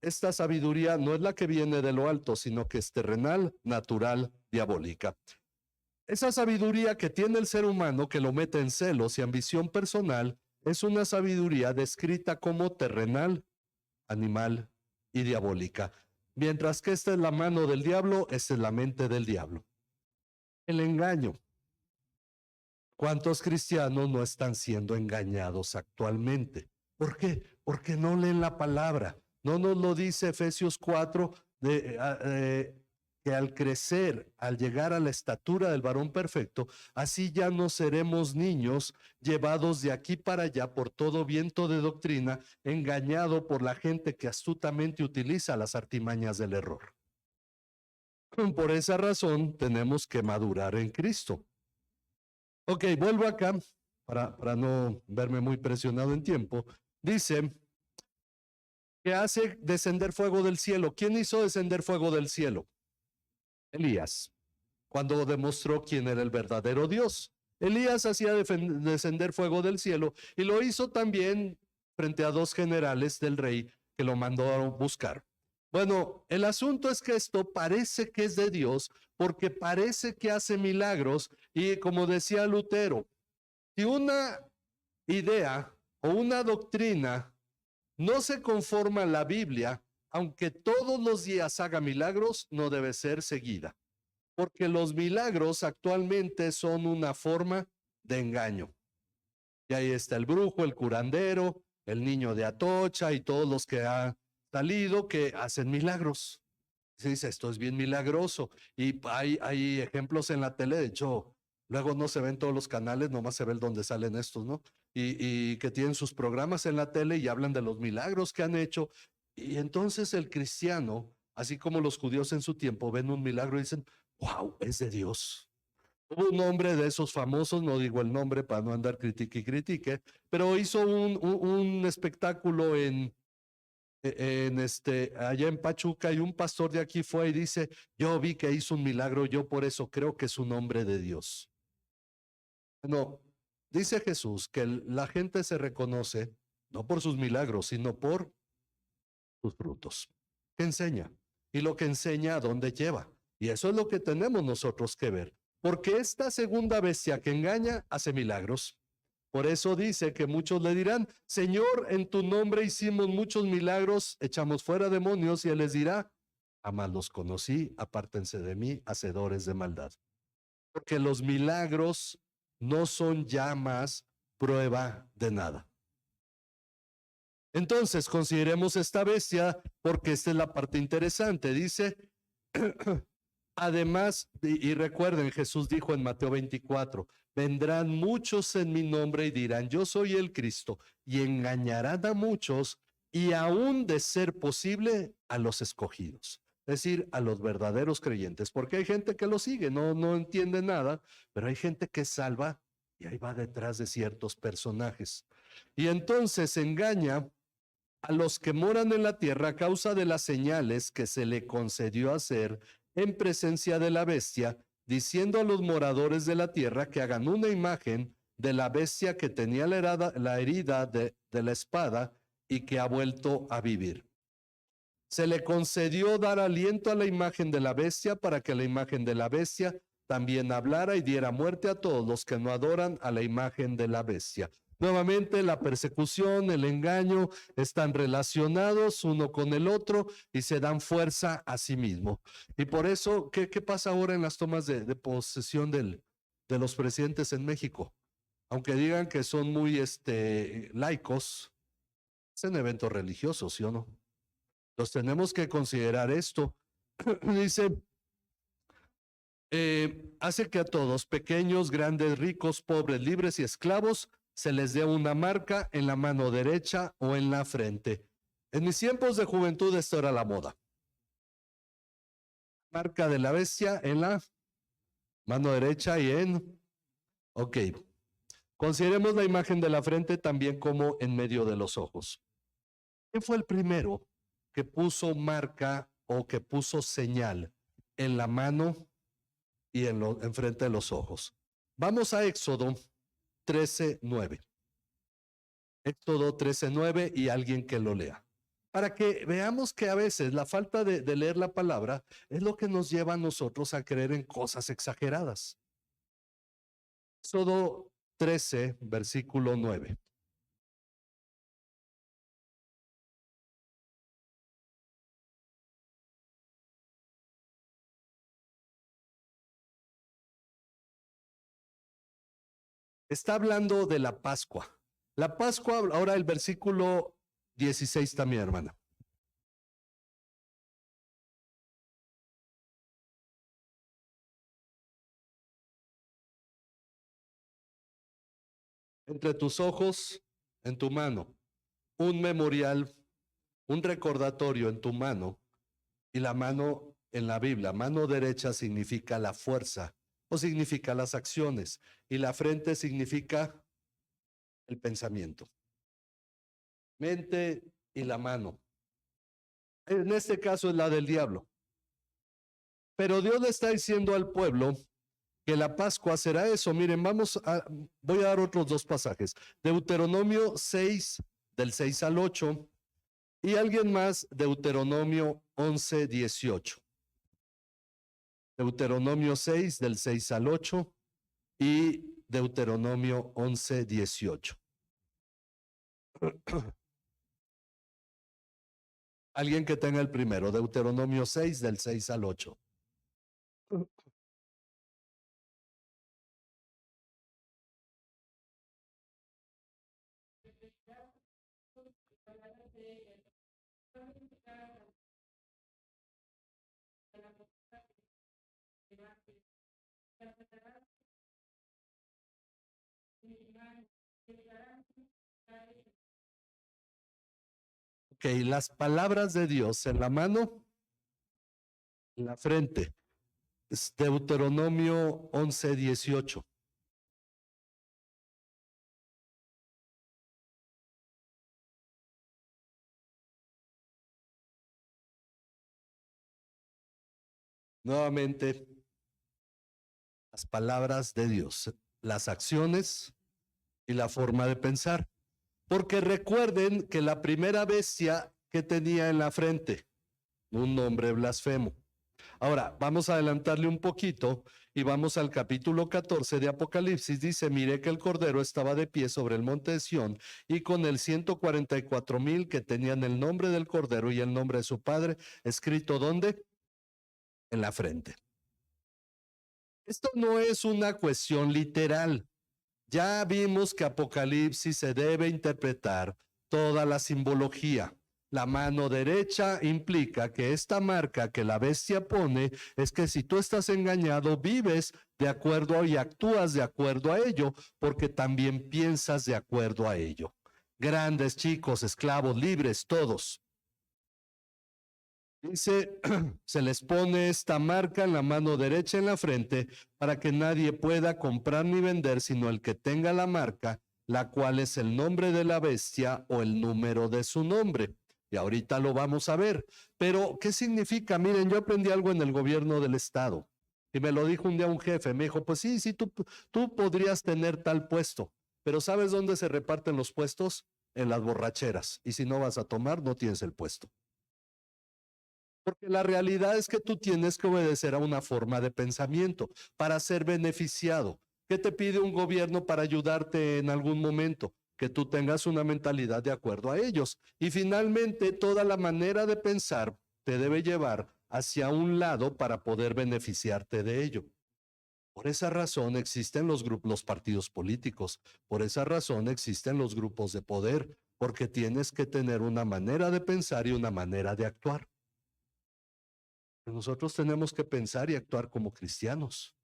Esta sabiduría no es la que viene de lo alto, sino que es terrenal, natural, diabólica. Esa sabiduría que tiene el ser humano que lo mete en celos y ambición personal es una sabiduría descrita como terrenal, animal y diabólica. Mientras que esta es la mano del diablo, esta es la mente del diablo. El engaño. ¿Cuántos cristianos no están siendo engañados actualmente? ¿Por qué? Porque no leen la palabra. No nos lo dice Efesios 4, que al crecer, al llegar a la estatura del varón perfecto, así ya no seremos niños llevados de aquí para allá por todo viento de doctrina, engañado por la gente que astutamente utiliza las artimañas del error. Por esa razón tenemos que madurar en Cristo. Ok, vuelvo acá para no verme muy presionado en tiempo. Dice que hace descender fuego del cielo. ¿Quién hizo descender fuego del cielo? Elías, cuando demostró quién era el verdadero Dios. Elías hacía descender fuego del cielo y lo hizo también frente a dos generales del rey que lo mandó a buscar. Bueno, el asunto es que esto parece que es de Dios porque parece que hace milagros y como decía Lutero, si una idea o una doctrina no se conforma a la Biblia, aunque todos los días haga milagros, no debe ser seguida, porque los milagros actualmente son una forma de engaño. Y ahí está el brujo, el curandero, el niño de Atocha y todos los que han salido que hacen milagros. Se dice, esto es bien milagroso. Y hay ejemplos en la tele, de hecho, luego no se ven todos los canales, nomás se ve donde salen estos, ¿no? Y que tienen sus programas en la tele y hablan de los milagros que han hecho. Y entonces el cristiano, así como los judíos en su tiempo, ven un milagro y dicen, wow, es de Dios. Hubo un hombre de esos famosos, no digo el nombre para no andar critique y critique, pero hizo un espectáculo allá en Pachuca y un pastor de aquí fue y dice, yo vi que hizo un milagro, yo por eso creo que es un hombre de Dios. No, dice Jesús que la gente se reconoce no por sus milagros, sino por sus frutos. ¿Qué enseña? Y lo que enseña, ¿a dónde lleva? Y eso es lo que tenemos nosotros que ver. Porque esta segunda bestia que engaña hace milagros. Por eso dice que muchos le dirán, Señor, en tu nombre hicimos muchos milagros, echamos fuera demonios, y él les dirá, jamás los conocí, apártense de mí, hacedores de maldad. Porque los milagros no son ya más prueba de nada. Entonces, consideremos esta bestia porque esta es la parte interesante. Dice, además, y recuerden, Jesús dijo en Mateo 24, vendrán muchos en mi nombre y dirán, yo soy el Cristo, y engañarán a muchos y aún de ser posible a los escogidos. Es decir, a los verdaderos creyentes, porque hay gente que lo sigue, no entiende nada, pero hay gente que salva y ahí va detrás de ciertos personajes. Y entonces engaña a los que moran en la tierra a causa de las señales que se le concedió hacer en presencia de la bestia, diciendo a los moradores de la tierra que hagan una imagen de la bestia que tenía la herida de la espada y que ha vuelto a vivir. Se le concedió dar aliento a la imagen de la bestia para que la imagen de la bestia también hablara y diera muerte a todos los que no adoran a la imagen de la bestia. Nuevamente, la persecución, el engaño están relacionados uno con el otro y se dan fuerza a sí mismo. Y por eso, ¿qué pasa ahora en las tomas de posesión de los presidentes en México? Aunque digan que son muy laicos, es un evento religioso, ¿sí o no? Entonces tenemos que considerar esto. Dice, hace que a todos, pequeños, grandes, ricos, pobres, libres y esclavos, se les dé una marca en la mano derecha o en la frente. En mis tiempos de juventud esto era la moda. Marca de la bestia en la mano derecha y ok. Consideremos la imagen de la frente también como en medio de los ojos. ¿Quién fue el primero que puso marca o que puso señal en la mano y enfrente de los ojos? Vamos a Éxodo 13:9. Éxodo 13:9 y alguien que lo lea. Para que veamos que a veces la falta de leer la palabra es lo que nos lleva a nosotros a creer en cosas exageradas. Éxodo 13, versículo 9. Está hablando de la Pascua. La Pascua, ahora el versículo 16 también, hermana. Entre tus ojos, en tu mano, un memorial, un recordatorio en tu mano, y la mano en la Biblia, mano derecha significa la fuerza o significa las acciones, y la frente significa el pensamiento. Mente y la mano. En este caso es la del diablo. Pero Dios le está diciendo al pueblo que la Pascua será eso. Miren, voy a dar otros dos pasajes. Deuteronomio 6, del 6 al 8, y alguien más, Deuteronomio 11, 18. Deuteronomio 6, del 6 al 8, y Deuteronomio 11, 18. Alguien que tenga el primero, Deuteronomio 6, del 6 al 8. Ok, las palabras de Dios en la mano, en la frente. Es Deuteronomio 11, 18. Nuevamente, las palabras de Dios, las acciones y la forma de pensar. Porque recuerden que la primera bestia que tenía en la frente, un nombre blasfemo. Ahora, vamos a adelantarle un poquito y vamos al capítulo 14 de Apocalipsis. Dice, mire que el Cordero estaba de pie sobre el monte de Sión y con el 144,000 que tenían el nombre del Cordero y el nombre de su Padre, escrito ¿dónde? En la frente. Esto no es una cuestión literal. Ya vimos que Apocalipsis se debe interpretar toda la simbología. La mano derecha implica que esta marca que la bestia pone es que si tú estás engañado, vives de acuerdo y actúas de acuerdo a ello, porque también piensas de acuerdo a ello. Grandes, chicos, esclavos, libres, todos. Dice, se les pone esta marca en la mano derecha en la frente para que nadie pueda comprar ni vender sino el que tenga la marca, la cual es el nombre de la bestia o el número de su nombre. Y ahorita lo vamos a ver. Pero, ¿qué significa? Miren, yo aprendí algo en el gobierno del estado y me lo dijo un día un jefe. Me dijo, pues sí, tú podrías tener tal puesto, pero ¿sabes dónde se reparten los puestos? En las borracheras. Y si no vas a tomar, no tienes el puesto. Porque la realidad es que tú tienes que obedecer a una forma de pensamiento para ser beneficiado. ¿Qué te pide un gobierno para ayudarte en algún momento? Que tú tengas una mentalidad de acuerdo a ellos. Y finalmente, toda la manera de pensar te debe llevar hacia un lado para poder beneficiarte de ello. Por esa razón existen los grupos, los partidos políticos. Por esa razón existen los grupos de poder, porque tienes que tener una manera de pensar y una manera de actuar. Nosotros tenemos que pensar y actuar como cristianos.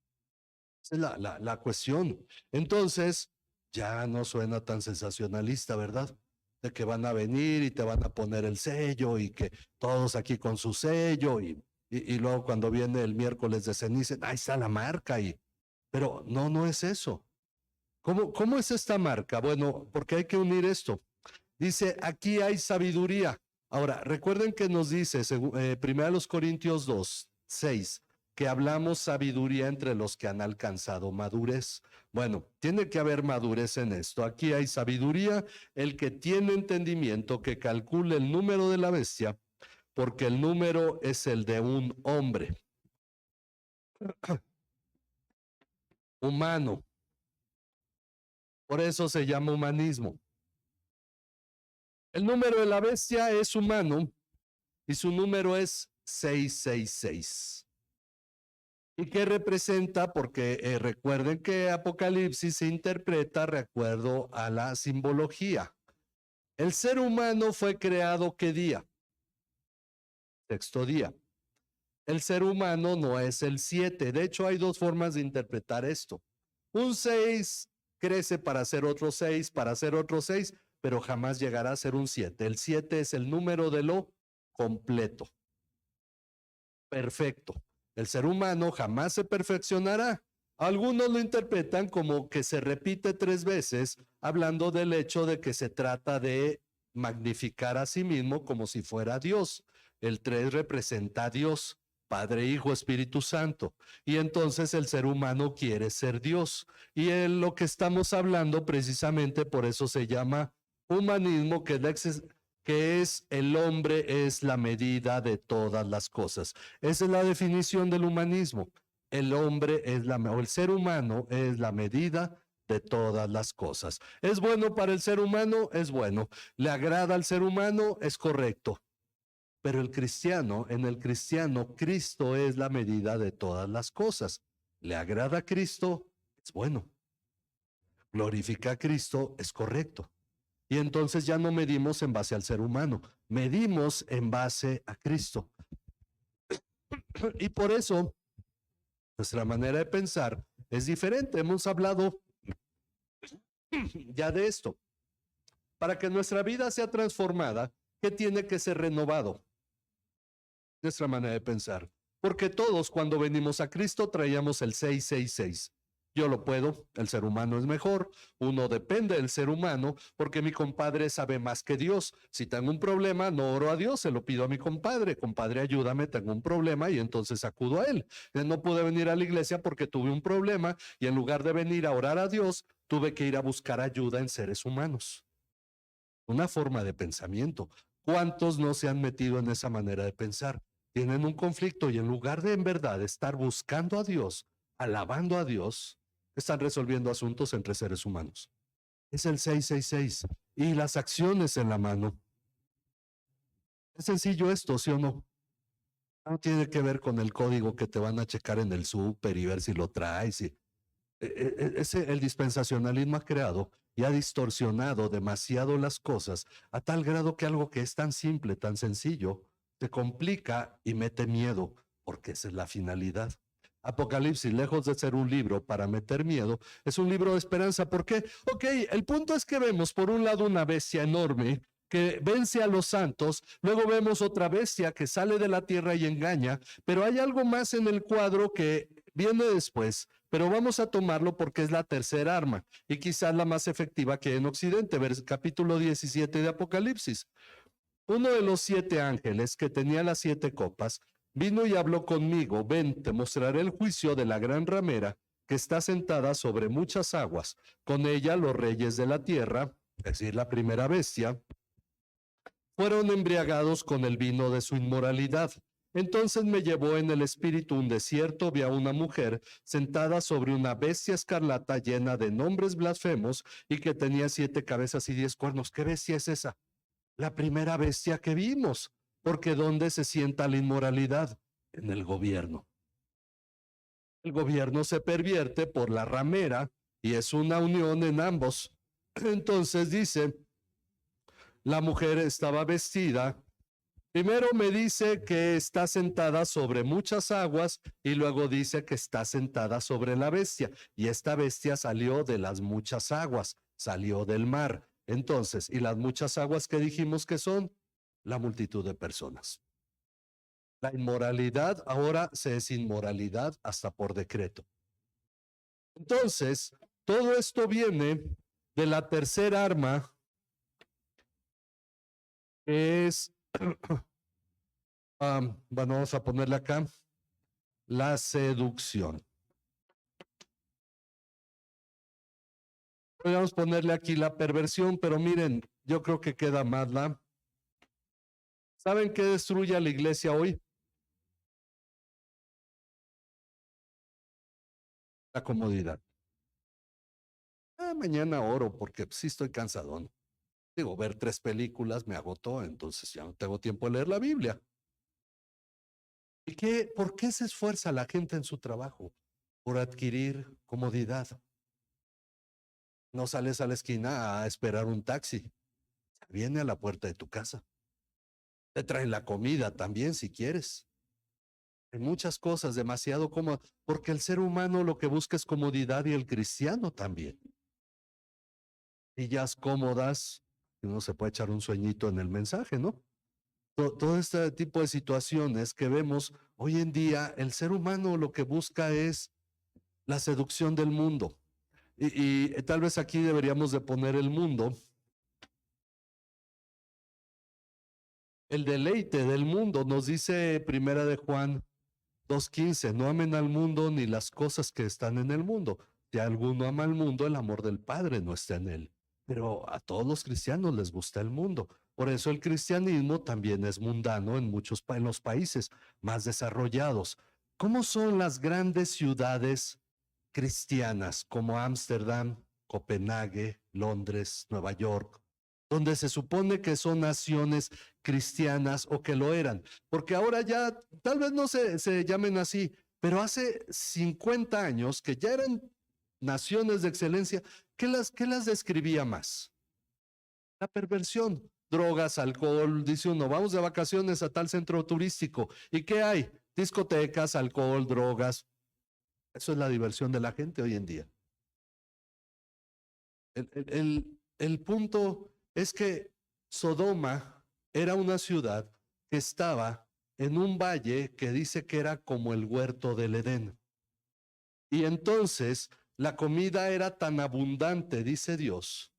Esa es la cuestión. Entonces, ya no suena tan sensacionalista, ¿verdad? De que van a venir y te van a poner el sello y que todos aquí con su sello y luego cuando viene el miércoles de ceniza, ahí está la marca pero no es eso. ¿Cómo es esta marca? Bueno, porque hay que unir esto. Dice, aquí hay sabiduría. Ahora, recuerden que nos dice, 1 Corintios 2, 6, que hablamos sabiduría entre los que han alcanzado madurez. Bueno, tiene que haber madurez en esto. Aquí hay sabiduría, el que tiene entendimiento, que calcule el número de la bestia, porque el número es el de un hombre humano. Por eso se llama humanismo. El número de la bestia es humano y su número es 666. ¿Y qué representa? Porque recuerden que Apocalipsis se interpreta de acuerdo a la simbología. El ser humano fue creado ¿qué día? Sexto día. El ser humano no es el 7. De hecho, hay dos formas de interpretar esto. Un 6 crece para ser otro 6, para ser otro 6, pero jamás llegará a ser un 7. El 7 es el número de lo completo. Perfecto. El ser humano jamás se perfeccionará. Algunos lo interpretan como que se repite 3 veces, hablando del hecho de que se trata de magnificar a sí mismo como si fuera Dios. El 3 representa a Dios, Padre, Hijo, Espíritu Santo. Y entonces el ser humano quiere ser Dios. Y en lo que estamos hablando precisamente por eso se llama humanismo, que es el hombre es la medida de todas las cosas. Esa es la definición del humanismo. El hombre es o el ser humano es la medida de todas las cosas. ¿Es bueno para el ser humano? Es bueno. ¿Le agrada al ser humano? Es correcto. Pero en el cristiano, Cristo es la medida de todas las cosas. ¿Le agrada a Cristo? Es bueno. Glorifica a Cristo, es correcto. Y entonces ya no medimos en base al ser humano, medimos en base a Cristo. Y por eso nuestra manera de pensar es diferente. Hemos hablado ya de esto. Para que nuestra vida sea transformada, ¿qué tiene que ser renovado? Nuestra manera de pensar. Porque todos cuando venimos a Cristo traíamos el 666. Yo lo puedo, el ser humano es mejor, uno depende del ser humano, porque mi compadre sabe más que Dios. Si tengo un problema, no oro a Dios, se lo pido a mi compadre. Compadre, ayúdame, tengo un problema y entonces acudo a él. No pude venir a la iglesia porque tuve un problema y en lugar de venir a orar a Dios, tuve que ir a buscar ayuda en seres humanos. Una forma de pensamiento. ¿Cuántos no se han metido en esa manera de pensar? Tienen un conflicto y en lugar de en verdad estar buscando a Dios, alabando a Dios, están resolviendo asuntos entre seres humanos. Es el 666 y las acciones en la mano. Es sencillo esto, ¿sí o no? No tiene que ver con el código que te van a checar en el súper y ver si lo traes. El dispensacionalismo ha creado y ha distorsionado demasiado las cosas a tal grado que algo que es tan simple, tan sencillo, se complica y mete miedo, porque esa es la finalidad. Apocalipsis, lejos de ser un libro para meter miedo, es un libro de esperanza. ¿Por qué? Ok, el punto es que vemos por un lado una bestia enorme que vence a los santos, luego vemos otra bestia que sale de la tierra y engaña, pero hay algo más en el cuadro que viene después, pero vamos a tomarlo porque es la tercera arma y quizás la más efectiva que hay en Occidente. Capítulo 17 de Apocalipsis. Uno de los 7 ángeles que tenía las 7 copas vino y habló conmigo: ven, te mostraré el juicio de la gran ramera que está sentada sobre muchas aguas. Con ella los reyes de la tierra, es decir, la primera bestia, fueron embriagados con el vino de su inmoralidad. Entonces me llevó en el espíritu a un desierto, vi a una mujer sentada sobre una bestia escarlata llena de nombres blasfemos y que tenía 7 cabezas y 10 cuernos. ¿Qué bestia es esa? La primera bestia que vimos, porque ¿dónde se sienta la inmoralidad? En el gobierno. El gobierno se pervierte por la ramera y es una unión en ambos. Entonces dice, la mujer estaba vestida. Primero me dice que está sentada sobre muchas aguas y luego dice que está sentada sobre la bestia. Y esta bestia salió de las muchas aguas, salió del mar. Entonces, ¿y las muchas aguas que dijimos que son? La multitud de personas. La inmoralidad ahora se es inmoralidad hasta por decreto. Entonces, todo esto viene de la tercera arma es, bueno, vamos a ponerle acá, la seducción. Podríamos ponerle aquí la perversión, pero miren, yo creo que queda más la. ¿Saben qué destruye a la iglesia hoy? La comodidad. Mañana oro porque sí estoy cansadón. Digo, ver 3 películas me agotó, entonces ya no tengo tiempo de leer la Biblia. ¿Y qué? ¿Por qué se esfuerza la gente en su trabajo? Por adquirir comodidad. No sales a la esquina a esperar un taxi. Viene a la puerta de tu casa. Te traen la comida también si quieres. Hay muchas cosas demasiado cómodas, porque el ser humano lo que busca es comodidad y el cristiano también. Sillas cómodas, uno se puede echar un sueñito en el mensaje, ¿no? Todo este tipo de situaciones que vemos hoy en día, el ser humano lo que busca es la seducción del mundo. Y tal vez aquí deberíamos de poner el mundo, el deleite del mundo. Nos dice Primera de Juan 2:15, no amen al mundo ni las cosas que están en el mundo. Si alguno ama al mundo, el amor del Padre no está en él. Pero a todos los cristianos les gusta el mundo. Por eso el cristianismo también es mundano en muchos en los países más desarrollados. ¿Cómo son las grandes ciudades cristianas como Ámsterdam, Copenhague, Londres, Nueva York, donde se supone que son naciones cristianas o que lo eran? Porque ahora ya tal vez no se llamen así, pero hace 50 años que ya eran naciones de excelencia. ¿Qué las describía más? La perversión, drogas, alcohol. Dice uno, vamos de vacaciones a tal centro turístico. ¿Y qué hay? Discotecas, alcohol, drogas. Eso es la diversión de la gente hoy en día. El punto es que Sodoma era una ciudad que estaba en un valle que dice que era como el huerto del Edén. Y entonces la comida era tan abundante, dice Dios.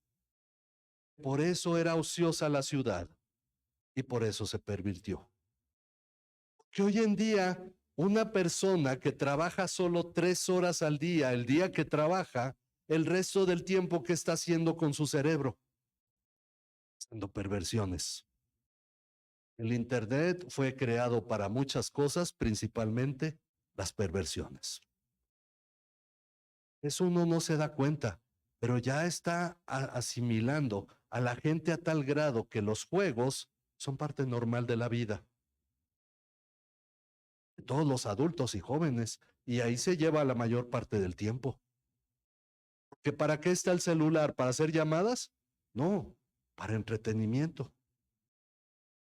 Por eso era ociosa la ciudad y por eso se pervirtió. Que hoy en día una persona que trabaja solo 3 horas al día, el día que trabaja, el resto del tiempo que está haciendo con su cerebro, haciendo perversiones. El Internet fue creado para muchas cosas, principalmente las perversiones. Eso uno no se da cuenta, pero ya está asimilando a la gente a tal grado que los juegos son parte normal de la vida. Todos los adultos y jóvenes, y ahí se lleva la mayor parte del tiempo. ¿Que para qué está el celular? ¿Para hacer llamadas? No, para entretenimiento.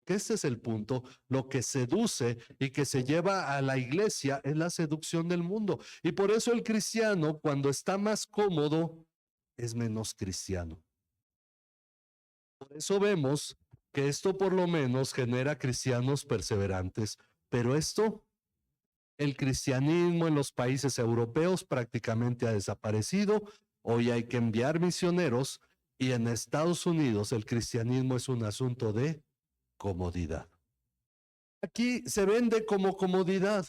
Que este es el punto, lo que seduce y que se lleva a la iglesia es la seducción del mundo. Y por eso el cristiano, cuando está más cómodo, es menos cristiano. Por eso vemos que esto por lo menos genera cristianos perseverantes, pero esto, el cristianismo en los países europeos prácticamente ha desaparecido. Hoy hay que enviar misioneros y en Estados Unidos el cristianismo es un asunto de comodidad. Aquí se vende como comodidad.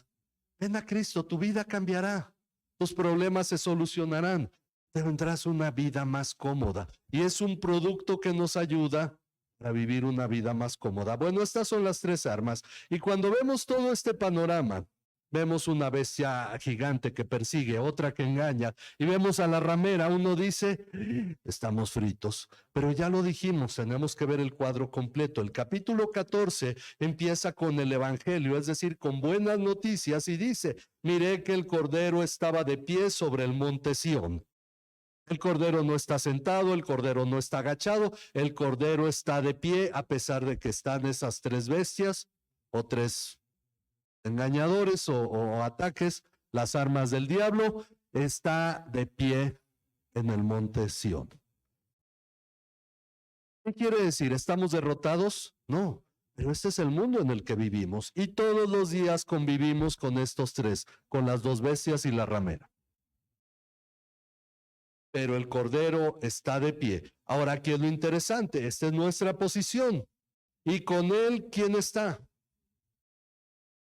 Ven a Cristo, tu vida cambiará, tus problemas se solucionarán, tendrás una vida más cómoda. Y es un producto que nos ayuda a vivir una vida más cómoda. Bueno, estas son las 3 armas. Y cuando vemos todo este panorama, vemos una bestia gigante que persigue, otra que engaña, y vemos a la ramera. Uno dice, estamos fritos, pero ya lo dijimos, tenemos que ver el cuadro completo. El capítulo 14 empieza con el evangelio, es decir, con buenas noticias, y dice, miré que el cordero estaba de pie sobre el monte Sión. El cordero no está sentado, el cordero no está agachado, el cordero está de pie a pesar de que están esas 3 bestias o 3 engañadores o ataques, las armas del diablo. Está de pie en el monte Sión. ¿Qué quiere decir? ¿Estamos derrotados? No, pero este es el mundo en el que vivimos y todos los días convivimos con estos 3, con las 2 bestias y la ramera. Pero el cordero está de pie. Ahora, ¿qué es lo interesante? Esta es nuestra posición. Y con él, ¿quién está?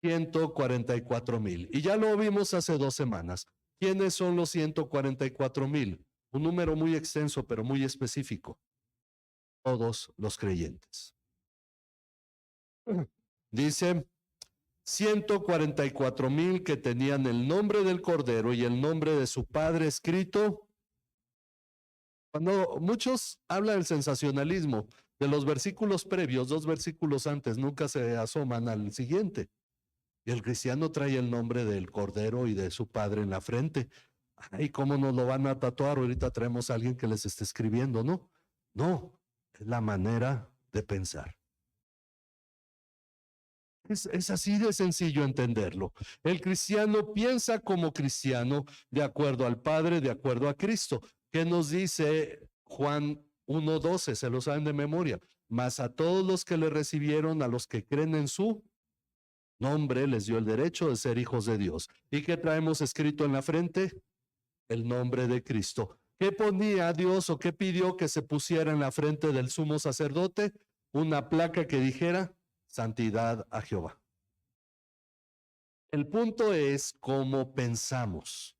144,000. Y ya lo vimos hace 2 semanas. ¿Quiénes son los 144,000? Un número muy extenso, pero muy específico. Todos los creyentes. Dice 144,000 que tenían el nombre del Cordero y el nombre de su Padre escrito. Cuando muchos hablan del sensacionalismo, de los versículos previos, 2 versículos antes, nunca se asoman al siguiente. Y el cristiano trae el nombre del Cordero y de su Padre en la frente. Ay, ¿cómo nos lo van a tatuar? Ahorita traemos a alguien que les esté escribiendo, ¿no? No, es la manera de pensar. Es así de sencillo entenderlo. El cristiano piensa como cristiano de acuerdo al Padre, de acuerdo a Cristo. ¿Qué nos dice Juan 1:12? Se lo saben de memoria. Mas a todos los que le recibieron, a los que creen en su nombre, les dio el derecho de ser hijos de Dios. ¿Y qué traemos escrito en la frente? El nombre de Cristo. ¿Qué ponía Dios o qué pidió que se pusiera en la frente del sumo sacerdote? Una placa que dijera santidad a Jehová. El punto es cómo pensamos.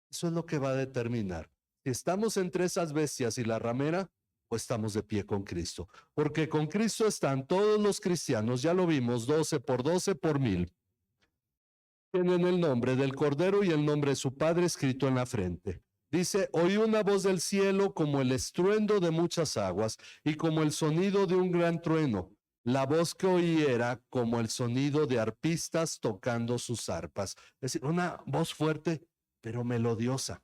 Eso es lo que va a determinar. Si estamos entre esas bestias y la ramera, o estamos de pie con Cristo. Porque con Cristo están todos los cristianos, ya lo vimos, 12 por 12 por 1000. Tienen el nombre del Cordero y el nombre de su Padre escrito en la frente. Dice, oí una voz del cielo como el estruendo de muchas aguas y como el sonido de un gran trueno. La voz que oí era como el sonido de arpistas tocando sus arpas. Es decir, una voz fuerte, pero melodiosa.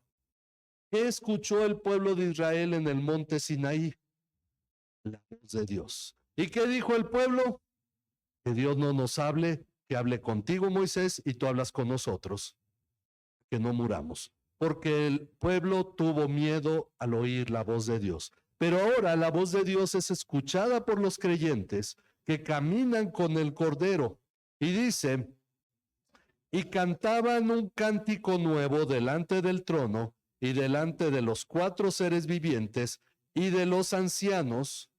¿Qué escuchó el pueblo de Israel en el monte Sinaí? La voz de Dios. ¿Y qué dijo el pueblo? Que Dios no nos hable, que hable contigo, Moisés, y tú hablas con nosotros, que no muramos. Porque el pueblo tuvo miedo al oír la voz de Dios. Pero ahora la voz de Dios es escuchada por los creyentes que caminan con el Cordero. Y dice, y cantaban un cántico nuevo delante del trono y delante de los 4 seres vivientes y de los ancianos.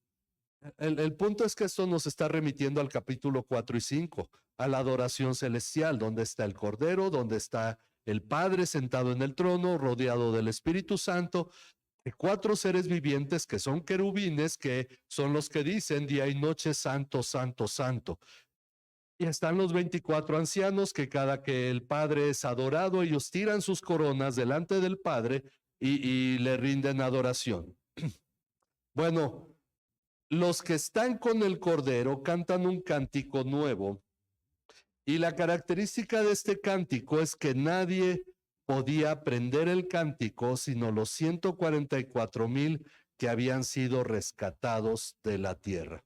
El punto es que esto nos está remitiendo al capítulo 4 y 5, a la adoración celestial, donde está el Cordero, donde está el Padre sentado en el trono, rodeado del Espíritu Santo, y 4 seres vivientes que son querubines, que son los que dicen día y noche, santo, santo, santo. Y están los 24 ancianos que cada que el Padre es adorado, ellos tiran sus coronas delante del Padre y le rinden adoración. Bueno, los que están con el Cordero cantan un cántico nuevo y la característica de este cántico es que nadie podía aprender el cántico sino los 144,000 que habían sido rescatados de la tierra.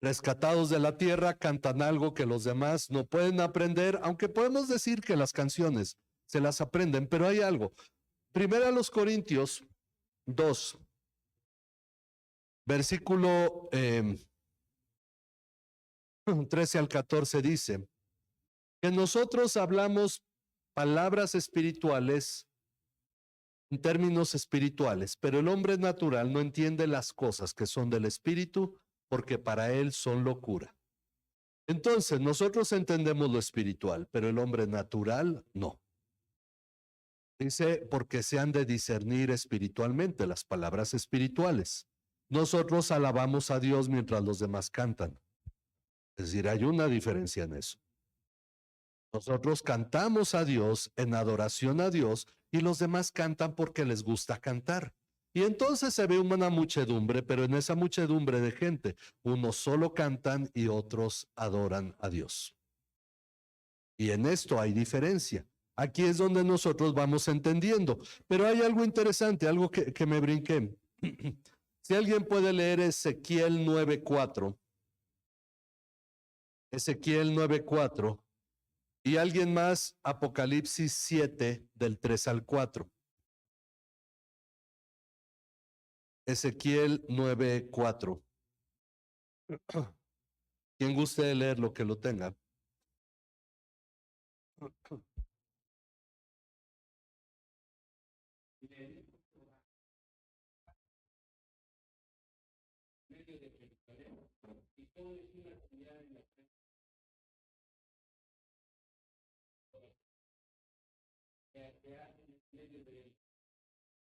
Rescatados de la tierra cantan algo que los demás no pueden aprender, aunque podemos decir que las canciones se las aprenden, pero hay algo. Primero a los Corintios 2, versículo 13 al 14 dice que nosotros hablamos palabras espirituales en términos espirituales, pero el hombre natural no entiende las cosas que son del espíritu porque para él son locura. Entonces, nosotros entendemos lo espiritual, pero el hombre natural no. Dice, porque se han de discernir espiritualmente las palabras espirituales. Nosotros alabamos a Dios mientras los demás cantan. Es decir, hay una diferencia en eso. Nosotros cantamos a Dios en adoración a Dios y los demás cantan porque les gusta cantar. Y entonces se ve una muchedumbre, pero en esa muchedumbre de gente, unos solo cantan y otros adoran a Dios. Y en esto hay diferencia. Aquí es donde nosotros vamos entendiendo. Pero hay algo interesante, algo que me brinqué. Si alguien puede leer Ezequiel 9:4. Ezequiel 9:4. Y alguien más, Apocalipsis 7, del 3 al 4. Ezequiel 9:4. Quien guste de leer lo que lo tenga.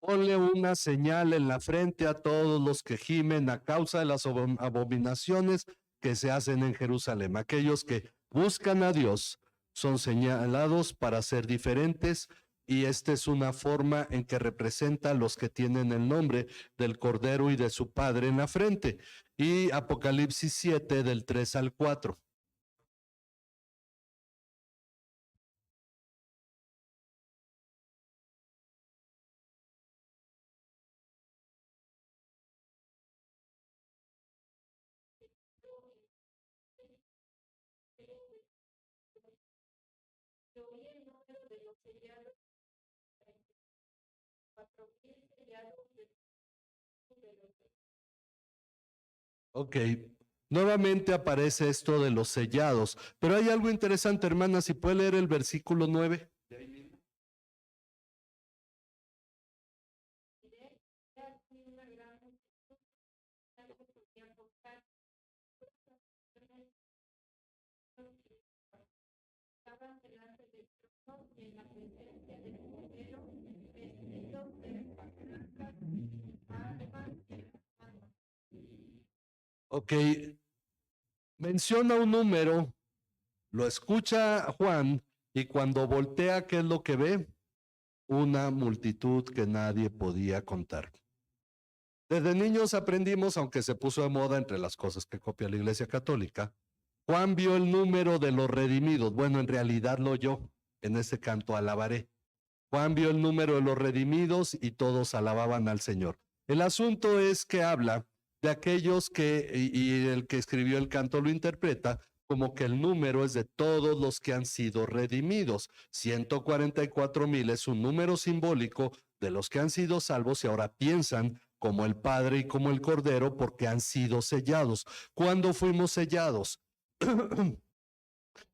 Ponle una señal en la frente a todos los que gimen a causa de las abominaciones que se hacen en Jerusalén. Aquellos que buscan a Dios son señalados para ser diferentes y esta es una forma en que representa a los que tienen el nombre del Cordero y de su Padre en la frente. Y Apocalipsis 7 del 3 al 4. Ok, nuevamente aparece esto de los sellados, pero hay algo interesante, hermana, si puede leer el versículo 9. Ok, menciona un número, lo escucha Juan y cuando voltea, ¿qué es lo que ve? Una multitud que nadie podía contar. Desde niños aprendimos, aunque se puso de moda entre las cosas que copia la Iglesia Católica, Juan vio el número de los redimidos. Bueno, en realidad lo oyó. En ese canto alabaré. Juan vio el número de los redimidos y todos alababan al Señor. El asunto es que habla de aquellos que, y el que escribió el canto lo interpreta como que el número es de todos los que han sido redimidos. 144,000 es un número simbólico de los que han sido salvos y ahora piensan como el Padre y como el Cordero porque han sido sellados. ¿Cuándo fuimos sellados?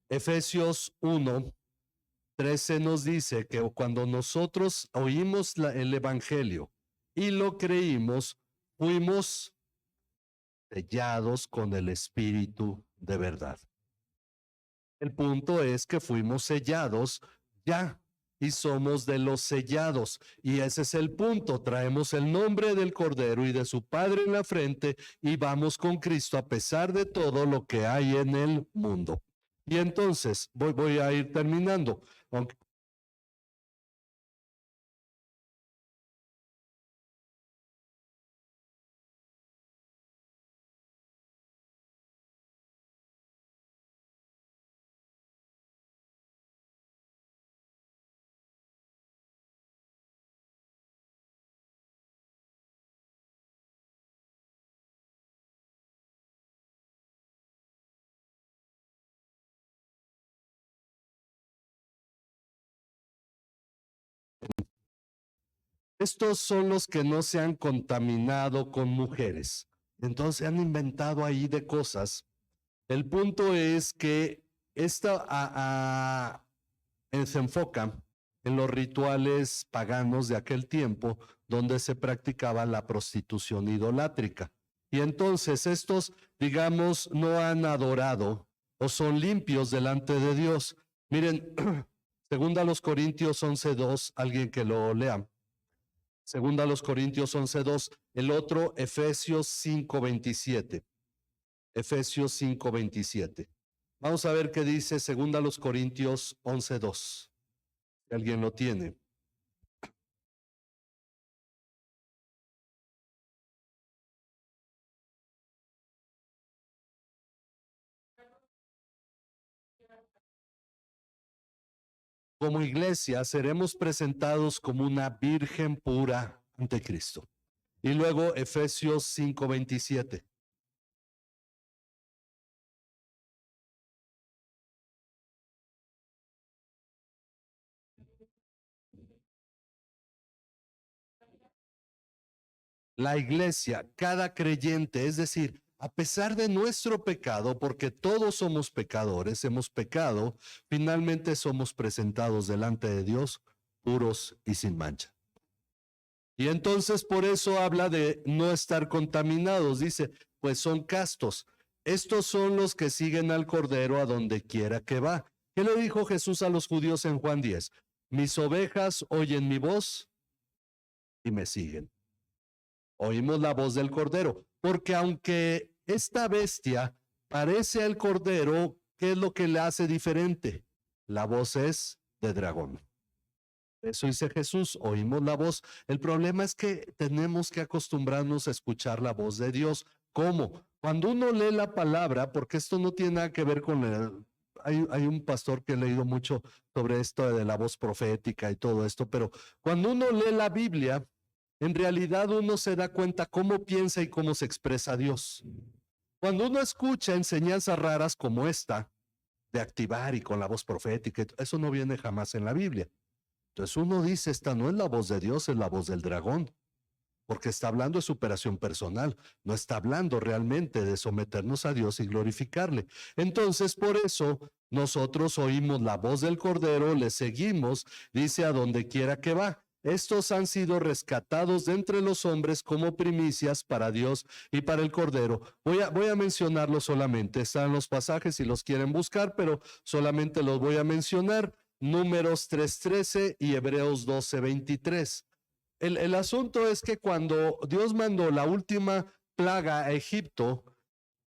Efesios 1:13 nos dice que cuando nosotros oímos el Evangelio y lo creímos, fuimos sellados con el Espíritu de verdad. El punto es que fuimos sellados ya y somos de los sellados. Y ese es el punto. Traemos el nombre del Cordero y de su Padre en la frente y vamos con Cristo a pesar de todo lo que hay en el mundo. Y entonces voy a ir terminando. Aunque estos son los que no se han contaminado con mujeres. Entonces han inventado ahí de cosas. El punto es que esta se enfoca en los rituales paganos de aquel tiempo donde se practicaba la prostitución idolátrica. Y entonces estos, digamos, no han adorado o son limpios delante de Dios. Miren, segunda a los Corintios 11:2, alguien que lo lea. Segunda a los Corintios 11:2, el otro Efesios 5:27. Efesios 5:27. Vamos a ver qué dice segunda a los Corintios 11:2. Si alguien lo tiene. Como iglesia seremos presentados como una virgen pura ante Cristo. Y luego Efesios 5:27. La iglesia, cada creyente, es decir, a pesar de nuestro pecado, porque todos somos pecadores, hemos pecado, finalmente somos presentados delante de Dios puros y sin mancha. Y entonces por eso habla de no estar contaminados. Dice, pues son castos. Estos son los que siguen al Cordero a donde quiera que va. ¿Qué le dijo Jesús a los judíos en Juan 10? Mis ovejas oyen mi voz y me siguen. Oímos la voz del Cordero, porque aunque esta bestia parece al Cordero, ¿qué es lo que le hace diferente? La voz es de dragón. Eso dice Jesús, oímos la voz. El problema es que tenemos que acostumbrarnos a escuchar la voz de Dios. ¿Cómo? Cuando uno lee la palabra, porque esto no tiene nada que ver con el... Hay un pastor que he leído mucho sobre esto de la voz profética y todo esto, pero cuando uno lee la Biblia, en realidad uno se da cuenta cómo piensa y cómo se expresa Dios. Cuando uno escucha enseñanzas raras como esta, de activar y con la voz profética, eso no viene jamás en la Biblia. Entonces uno dice, esta no es la voz de Dios, es la voz del dragón, porque está hablando de superación personal, no está hablando realmente de someternos a Dios y glorificarle. Entonces por eso nosotros oímos la voz del Cordero, le seguimos, dice a donde quiera que va. Estos han sido rescatados de entre los hombres como primicias para Dios y para el Cordero. Voy a mencionarlos solamente. Están los pasajes si los quieren buscar, pero solamente los voy a mencionar. Números 3:13 y Hebreos 12:23. El asunto es que cuando Dios mandó la última plaga a Egipto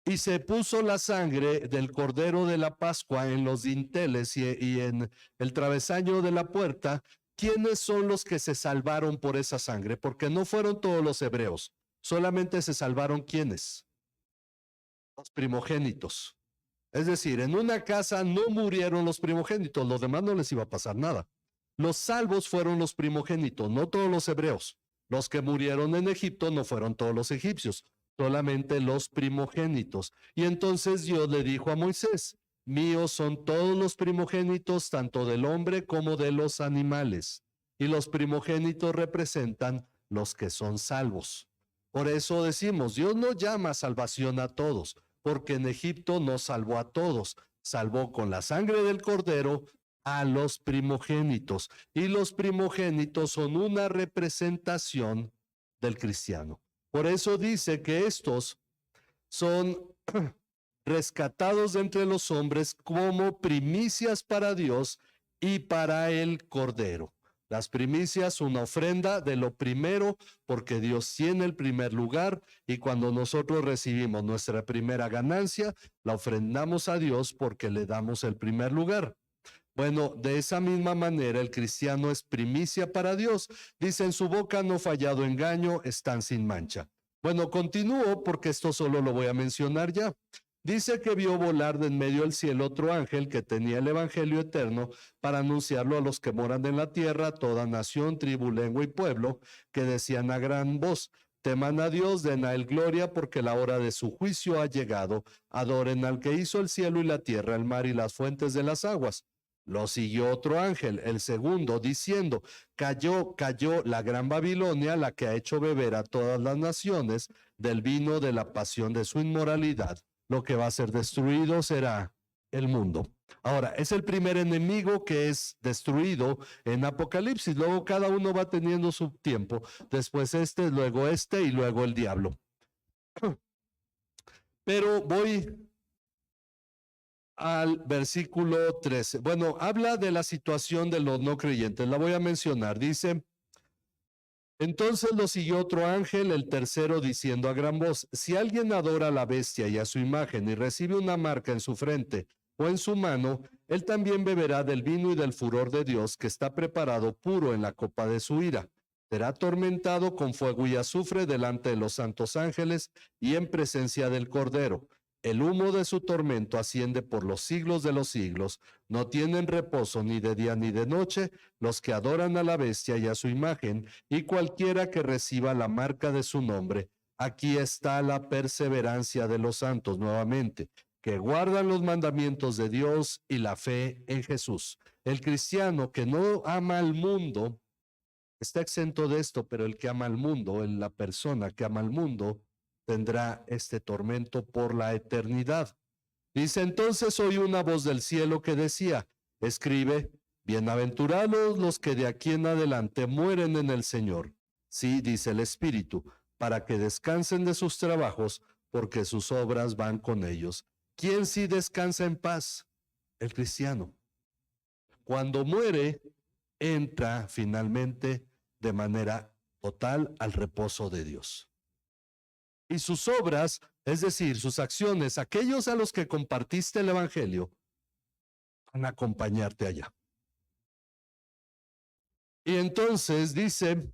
y se puso la sangre del cordero de la Pascua en los dinteles y en el travesaño de la puerta, ¿quiénes son los que se salvaron por esa sangre? Porque no fueron todos los hebreos, solamente se salvaron ¿quiénes? Los primogénitos. Es decir, en una casa no murieron los primogénitos, los demás no les iba a pasar nada. Los salvos fueron los primogénitos, no todos los hebreos. Los que murieron en Egipto no fueron todos los egipcios, solamente los primogénitos. Y entonces Dios le dijo a Moisés, míos son todos los primogénitos, tanto del hombre como de los animales. Y los primogénitos representan los que son salvos. Por eso decimos, Dios no llama salvación a todos, porque en Egipto no salvó a todos, salvó con la sangre del cordero a los primogénitos. Y los primogénitos son una representación del cristiano. Por eso dice que estos son rescatados de entre los hombres como primicias para Dios y para el cordero. Las primicias, una ofrenda de lo primero, porque Dios tiene el primer lugar y cuando nosotros recibimos nuestra primera ganancia, la ofrendamos a Dios porque le damos el primer lugar. Bueno, de esa misma manera el cristiano es primicia para Dios. Dice, en su boca no fallado engaño, están sin mancha. Bueno, continúo porque esto solo lo voy a mencionar ya. Dice que vio volar de en medio del cielo otro ángel que tenía el evangelio eterno para anunciarlo a los que moran en la tierra, toda nación, tribu, lengua y pueblo, que decían a gran voz, teman a Dios, den a él gloria, porque la hora de su juicio ha llegado. Adoren al que hizo el cielo y la tierra, el mar y las fuentes de las aguas. Lo siguió otro ángel, el segundo, diciendo, cayó la gran Babilonia, la que ha hecho beber a todas las naciones del vino de la pasión de su inmoralidad. Lo que va a ser destruido será el mundo. Ahora, es el primer enemigo que es destruido en Apocalipsis. Luego cada uno va teniendo su tiempo. Después luego y luego el diablo. Pero voy al versículo 13. Bueno, habla de la situación de los no creyentes. La voy a mencionar. Dice, entonces lo siguió otro ángel, el tercero, diciendo a gran voz, si alguien adora a la bestia y a su imagen y recibe una marca en su frente o en su mano, él también beberá del vino y del furor de Dios que está preparado puro en la copa de su ira. Será atormentado con fuego y azufre delante de los santos ángeles y en presencia del Cordero. El humo de su tormento asciende por los siglos de los siglos. No tienen reposo ni de día ni de noche los que adoran a la bestia y a su imagen, y cualquiera que reciba la marca de su nombre. Aquí está la perseverancia de los santos nuevamente, que guardan los mandamientos de Dios y la fe en Jesús. El cristiano que no ama al mundo está exento de esto, pero el que ama al mundo, la persona que ama al mundo, tendrá este tormento por la eternidad. Dice, entonces oí una voz del cielo que decía, escribe, bienaventurados los que de aquí en adelante mueren en el Señor. Sí, dice el Espíritu, para que descansen de sus trabajos, porque sus obras van con ellos. ¿Quién sí descansa en paz? El cristiano. Cuando muere, entra finalmente de manera total al reposo de Dios. Y sus obras, es decir, sus acciones, aquellos a los que compartiste el evangelio, van a acompañarte allá. Y entonces dice,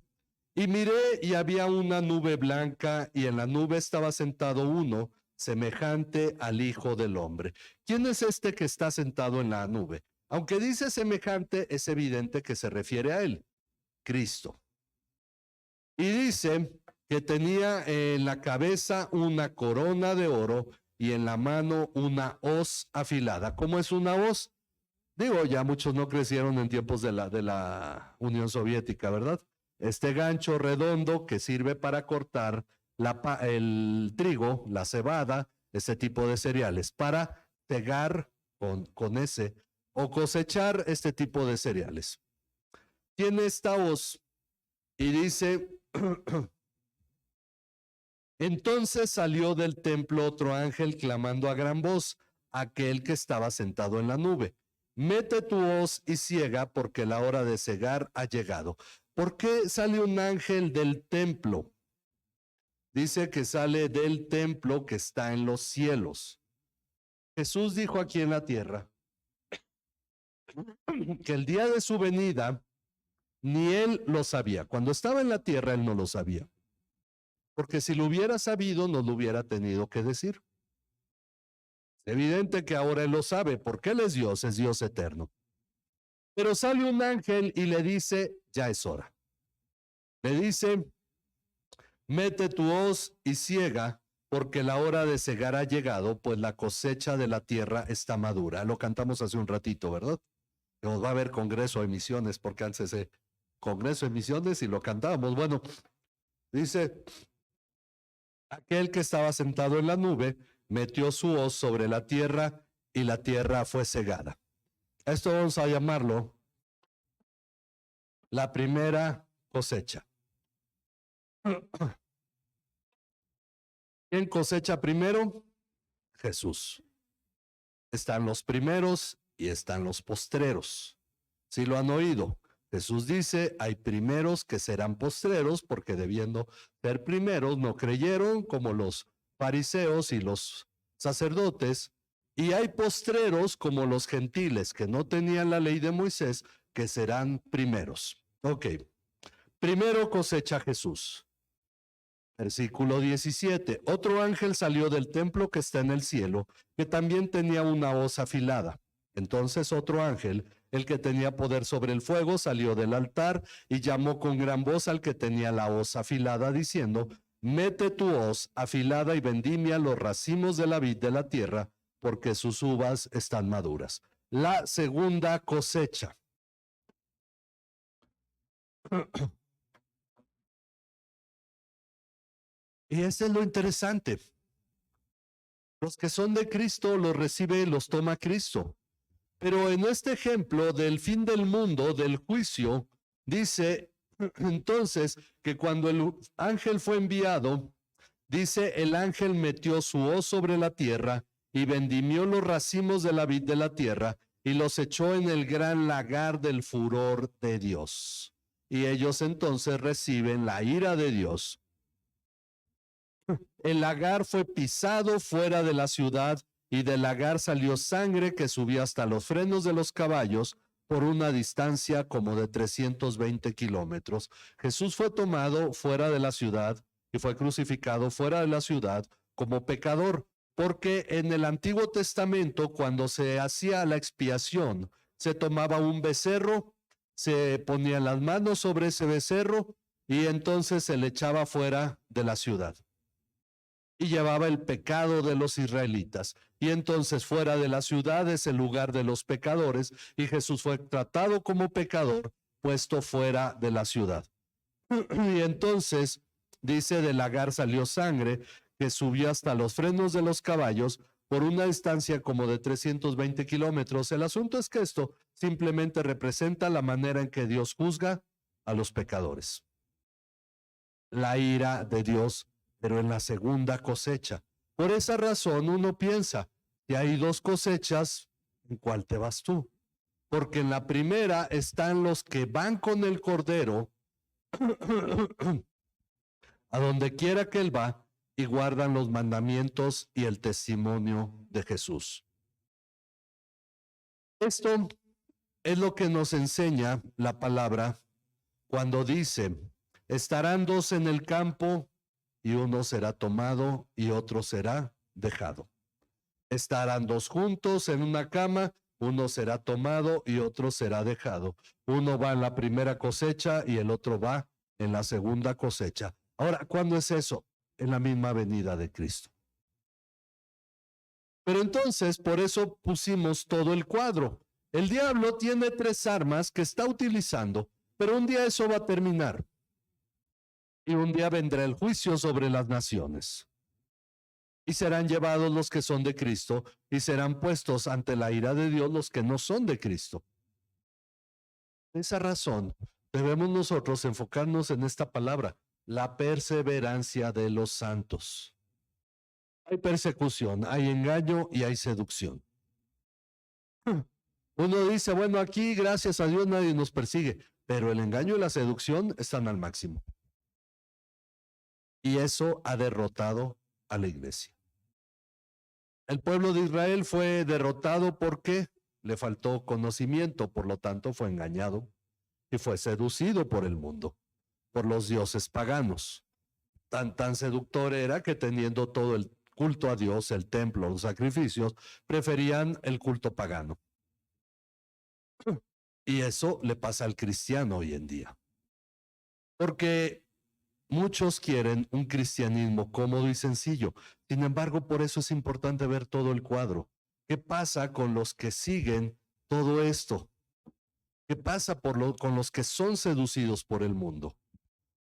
y miré y había una nube blanca y en la nube estaba sentado uno semejante al Hijo del Hombre. ¿Quién es este que está sentado en la nube? Aunque dice semejante, es evidente que se refiere a él, Cristo. Y dice que tenía en la cabeza una corona de oro y en la mano una hoz afilada. ¿Cómo es una hoz? Digo, ya muchos no crecieron en tiempos de la Unión Soviética, ¿verdad? Este gancho redondo que sirve para cortar el trigo, la cebada, ese tipo de cereales, para pegar con ese o cosechar este tipo de cereales. Tiene esta hoz y dice, entonces salió del templo otro ángel clamando a gran voz, aquel que estaba sentado en la nube. Mete tu hoz y ciega, porque la hora de cegar ha llegado. ¿Por qué sale un ángel del templo? Dice que sale del templo que está en los cielos. Jesús dijo aquí en la tierra que el día de su venida ni él lo sabía. Cuando estaba en la tierra él no lo sabía. Porque si lo hubiera sabido no lo hubiera tenido que decir. Es evidente que ahora él lo sabe porque él es Dios eterno. Pero sale un ángel y le dice, ya es hora. Le dice, mete tu hoz y ciega, porque la hora de cegar ha llegado, pues la cosecha de la tierra está madura. Lo cantamos hace un ratito, ¿verdad? Nos va a haber congreso de misiones, porque antes de congreso de misiones y lo cantábamos. Bueno, dice, aquel que estaba sentado en la nube metió su hoz sobre la tierra y la tierra fue cegada. Esto vamos a llamarlo la primera cosecha. ¿Quién cosecha primero? Jesús. Están los primeros y están los postreros. Si lo han oído, Jesús dice, hay primeros que serán postreros porque debiendo ser primeros no creyeron como los fariseos y los sacerdotes, y hay postreros como los gentiles que no tenían la ley de Moisés que serán primeros. Ok, primero cosecha Jesús. Versículo 17. Otro ángel salió del templo que está en el cielo, que también tenía una hoz afilada. Entonces otro ángel, el que tenía poder sobre el fuego, salió del altar y llamó con gran voz al que tenía la hoz afilada, diciendo, mete tu hoz afilada y vendimia los racimos de la vid de la tierra, porque sus uvas están maduras. La segunda cosecha. Y ese es lo interesante. Los que son de Cristo los recibe y los toma Cristo. Pero en este ejemplo del fin del mundo, del juicio, dice entonces que cuando el ángel fue enviado, dice el ángel metió su hoz sobre la tierra y vendimió los racimos de la vid de la tierra y los echó en el gran lagar del furor de Dios. Y ellos entonces reciben la ira de Dios. El lagar fue pisado fuera de la ciudad y del lagar salió sangre que subió hasta los frenos de los caballos por una distancia como de 320 kilómetros. Jesús fue tomado fuera de la ciudad y fue crucificado fuera de la ciudad como pecador, porque en el Antiguo Testamento, cuando se hacía la expiación, se tomaba un becerro, se ponían las manos sobre ese becerro y entonces se le echaba fuera de la ciudad. Y llevaba el pecado de los israelitas. Y entonces fuera de la ciudad es el lugar de los pecadores, y Jesús fue tratado como pecador, puesto fuera de la ciudad. Y entonces, dice, del lagar salió sangre que subió hasta los frenos de los caballos por una distancia como de 320 kilómetros. El asunto es que esto simplemente representa la manera en que Dios juzga a los pecadores. La ira de Dios, pero en la segunda cosecha. Por esa razón uno piensa, si hay dos cosechas, ¿en cuál te vas tú? Porque en la primera están los que van con el Cordero a donde quiera que él va y guardan los mandamientos y el testimonio de Jesús. Esto es lo que nos enseña la palabra cuando dice, estarán dos en el campo y uno será tomado y otro será dejado. Estarán dos juntos en una cama, uno será tomado y otro será dejado. Uno va en la primera cosecha y el otro va en la segunda cosecha. Ahora, ¿cuándo es eso? En la misma venida de Cristo. Pero entonces, por eso pusimos todo el cuadro. El diablo tiene tres armas que está utilizando, pero un día eso va a terminar. Y un día vendrá el juicio sobre las naciones. Y serán llevados los que son de Cristo y serán puestos ante la ira de Dios los que no son de Cristo. Por esa razón, debemos nosotros enfocarnos en esta palabra, la perseverancia de los santos. Hay persecución, hay engaño y hay seducción. Uno dice, bueno, aquí gracias a Dios nadie nos persigue, pero el engaño y la seducción están al máximo. Y eso ha derrotado a la iglesia. El pueblo de Israel fue derrotado porque le faltó conocimiento, por lo tanto fue engañado y fue seducido por el mundo, por los dioses paganos. Tan seductor era que teniendo todo el culto a Dios, el templo, los sacrificios, preferían el culto pagano. Y eso le pasa al cristiano hoy en día. Porque muchos quieren un cristianismo cómodo y sencillo. Sin embargo, por eso es importante ver todo el cuadro. ¿Qué pasa con los que siguen todo esto? ¿Qué pasa con los que son seducidos por el mundo?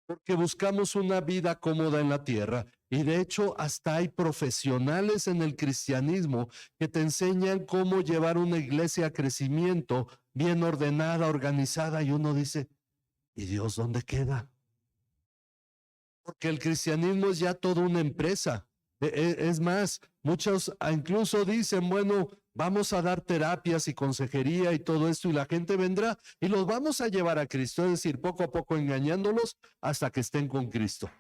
Porque buscamos una vida cómoda en la tierra y de hecho hasta hay profesionales en el cristianismo que te enseñan cómo llevar una iglesia a crecimiento bien ordenada, organizada y uno dice, ¿y Dios dónde queda? Porque el cristianismo es ya toda una empresa. Es más, muchos incluso dicen, bueno, vamos a dar terapias y consejería y todo esto y la gente vendrá y los vamos a llevar a Cristo, es decir, poco a poco engañándolos hasta que estén con Cristo.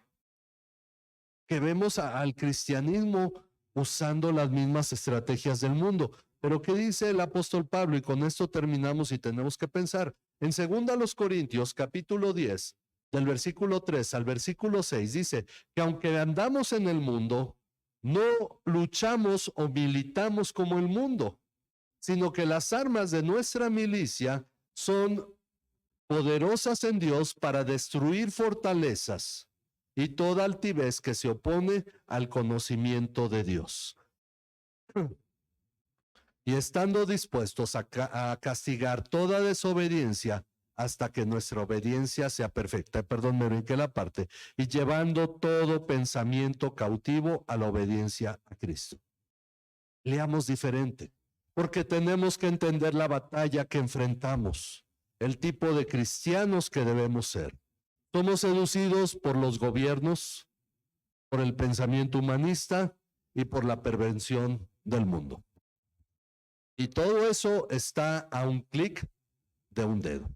Que vemos al cristianismo usando las mismas estrategias del mundo. Pero ¿qué dice el apóstol Pablo? Y con esto terminamos y tenemos que pensar. En 2 Corintios, capítulo 10, del versículo 3 al versículo 6, dice que aunque andamos en el mundo, no luchamos o militamos como el mundo, sino que las armas de nuestra milicia son poderosas en Dios para destruir fortalezas y toda altivez que se opone al conocimiento de Dios. Y estando dispuestos a castigar toda desobediencia hasta que nuestra obediencia sea perfecta. Perdón, me brinqué la parte. Y llevando todo pensamiento cautivo a la obediencia a Cristo. Leamos diferente, porque tenemos que entender la batalla que enfrentamos, el tipo de cristianos que debemos ser. Somos seducidos por los gobiernos, por el pensamiento humanista y por la perversión del mundo. Y todo eso está a un clic de un dedo.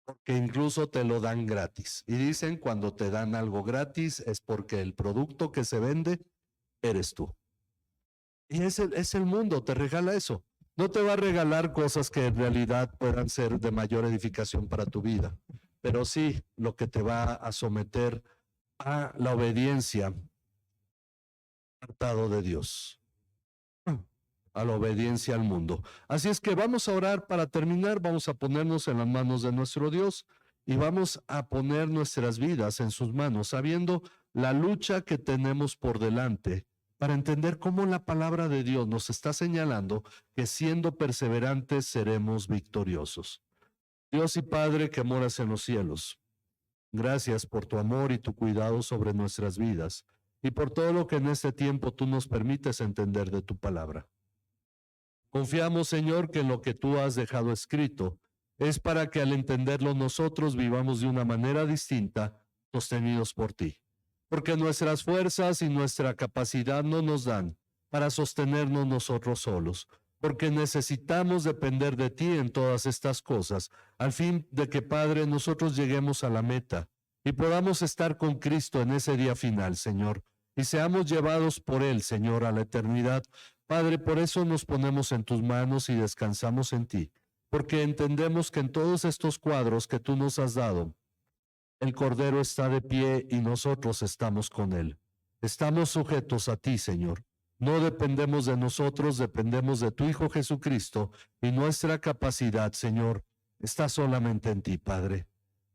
Porque incluso te lo dan gratis. Y dicen cuando te dan algo gratis es porque el producto que se vende eres tú. Y es el mundo, te regala eso. No te va a regalar cosas que en realidad puedan ser de mayor edificación para tu vida, pero sí lo que te va a someter a la obediencia apartado de Dios, a la obediencia al mundo. Así es que vamos a orar para terminar, vamos a ponernos en las manos de nuestro Dios y vamos a poner nuestras vidas en sus manos, sabiendo la lucha que tenemos por delante, para entender cómo la palabra de Dios nos está señalando que siendo perseverantes seremos victoriosos. Dios y Padre que moras en los cielos, gracias por tu amor y tu cuidado sobre nuestras vidas y por todo lo que en este tiempo tú nos permites entender de tu palabra. Confiamos, Señor, que lo que tú has dejado escrito es para que al entenderlo nosotros vivamos de una manera distinta, sostenidos por ti. porque nuestras fuerzas y nuestra capacidad no nos dan para sostenernos nosotros solos, porque necesitamos depender de ti en todas estas cosas, al fin de que, Padre, nosotros lleguemos a la meta y podamos estar con Cristo en ese día final, Señor, y seamos llevados por Él, Señor, a la eternidad. Padre, por eso nos ponemos en tus manos y descansamos en ti, porque entendemos que en todos estos cuadros que tú nos has dado, el Cordero está de pie y nosotros estamos con Él. Estamos sujetos a ti, Señor. No dependemos de nosotros, dependemos de tu Hijo Jesucristo, y nuestra capacidad, Señor, está solamente en ti, Padre,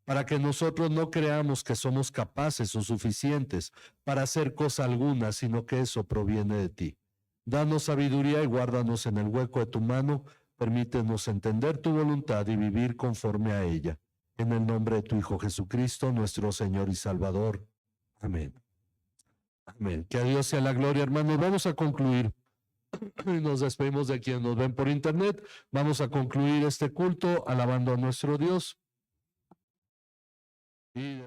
para que nosotros no creamos que somos capaces o suficientes para hacer cosa alguna, sino que eso proviene de ti. Danos sabiduría y guárdanos en el hueco de tu mano. Permítenos entender tu voluntad y vivir conforme a ella. En el nombre de tu Hijo Jesucristo, nuestro Señor y Salvador. Amén. Amén. Que a Dios sea la gloria, hermanos. Vamos a concluir. Nos despedimos de quienes nos ven por internet. Vamos a concluir este culto alabando a nuestro Dios. Y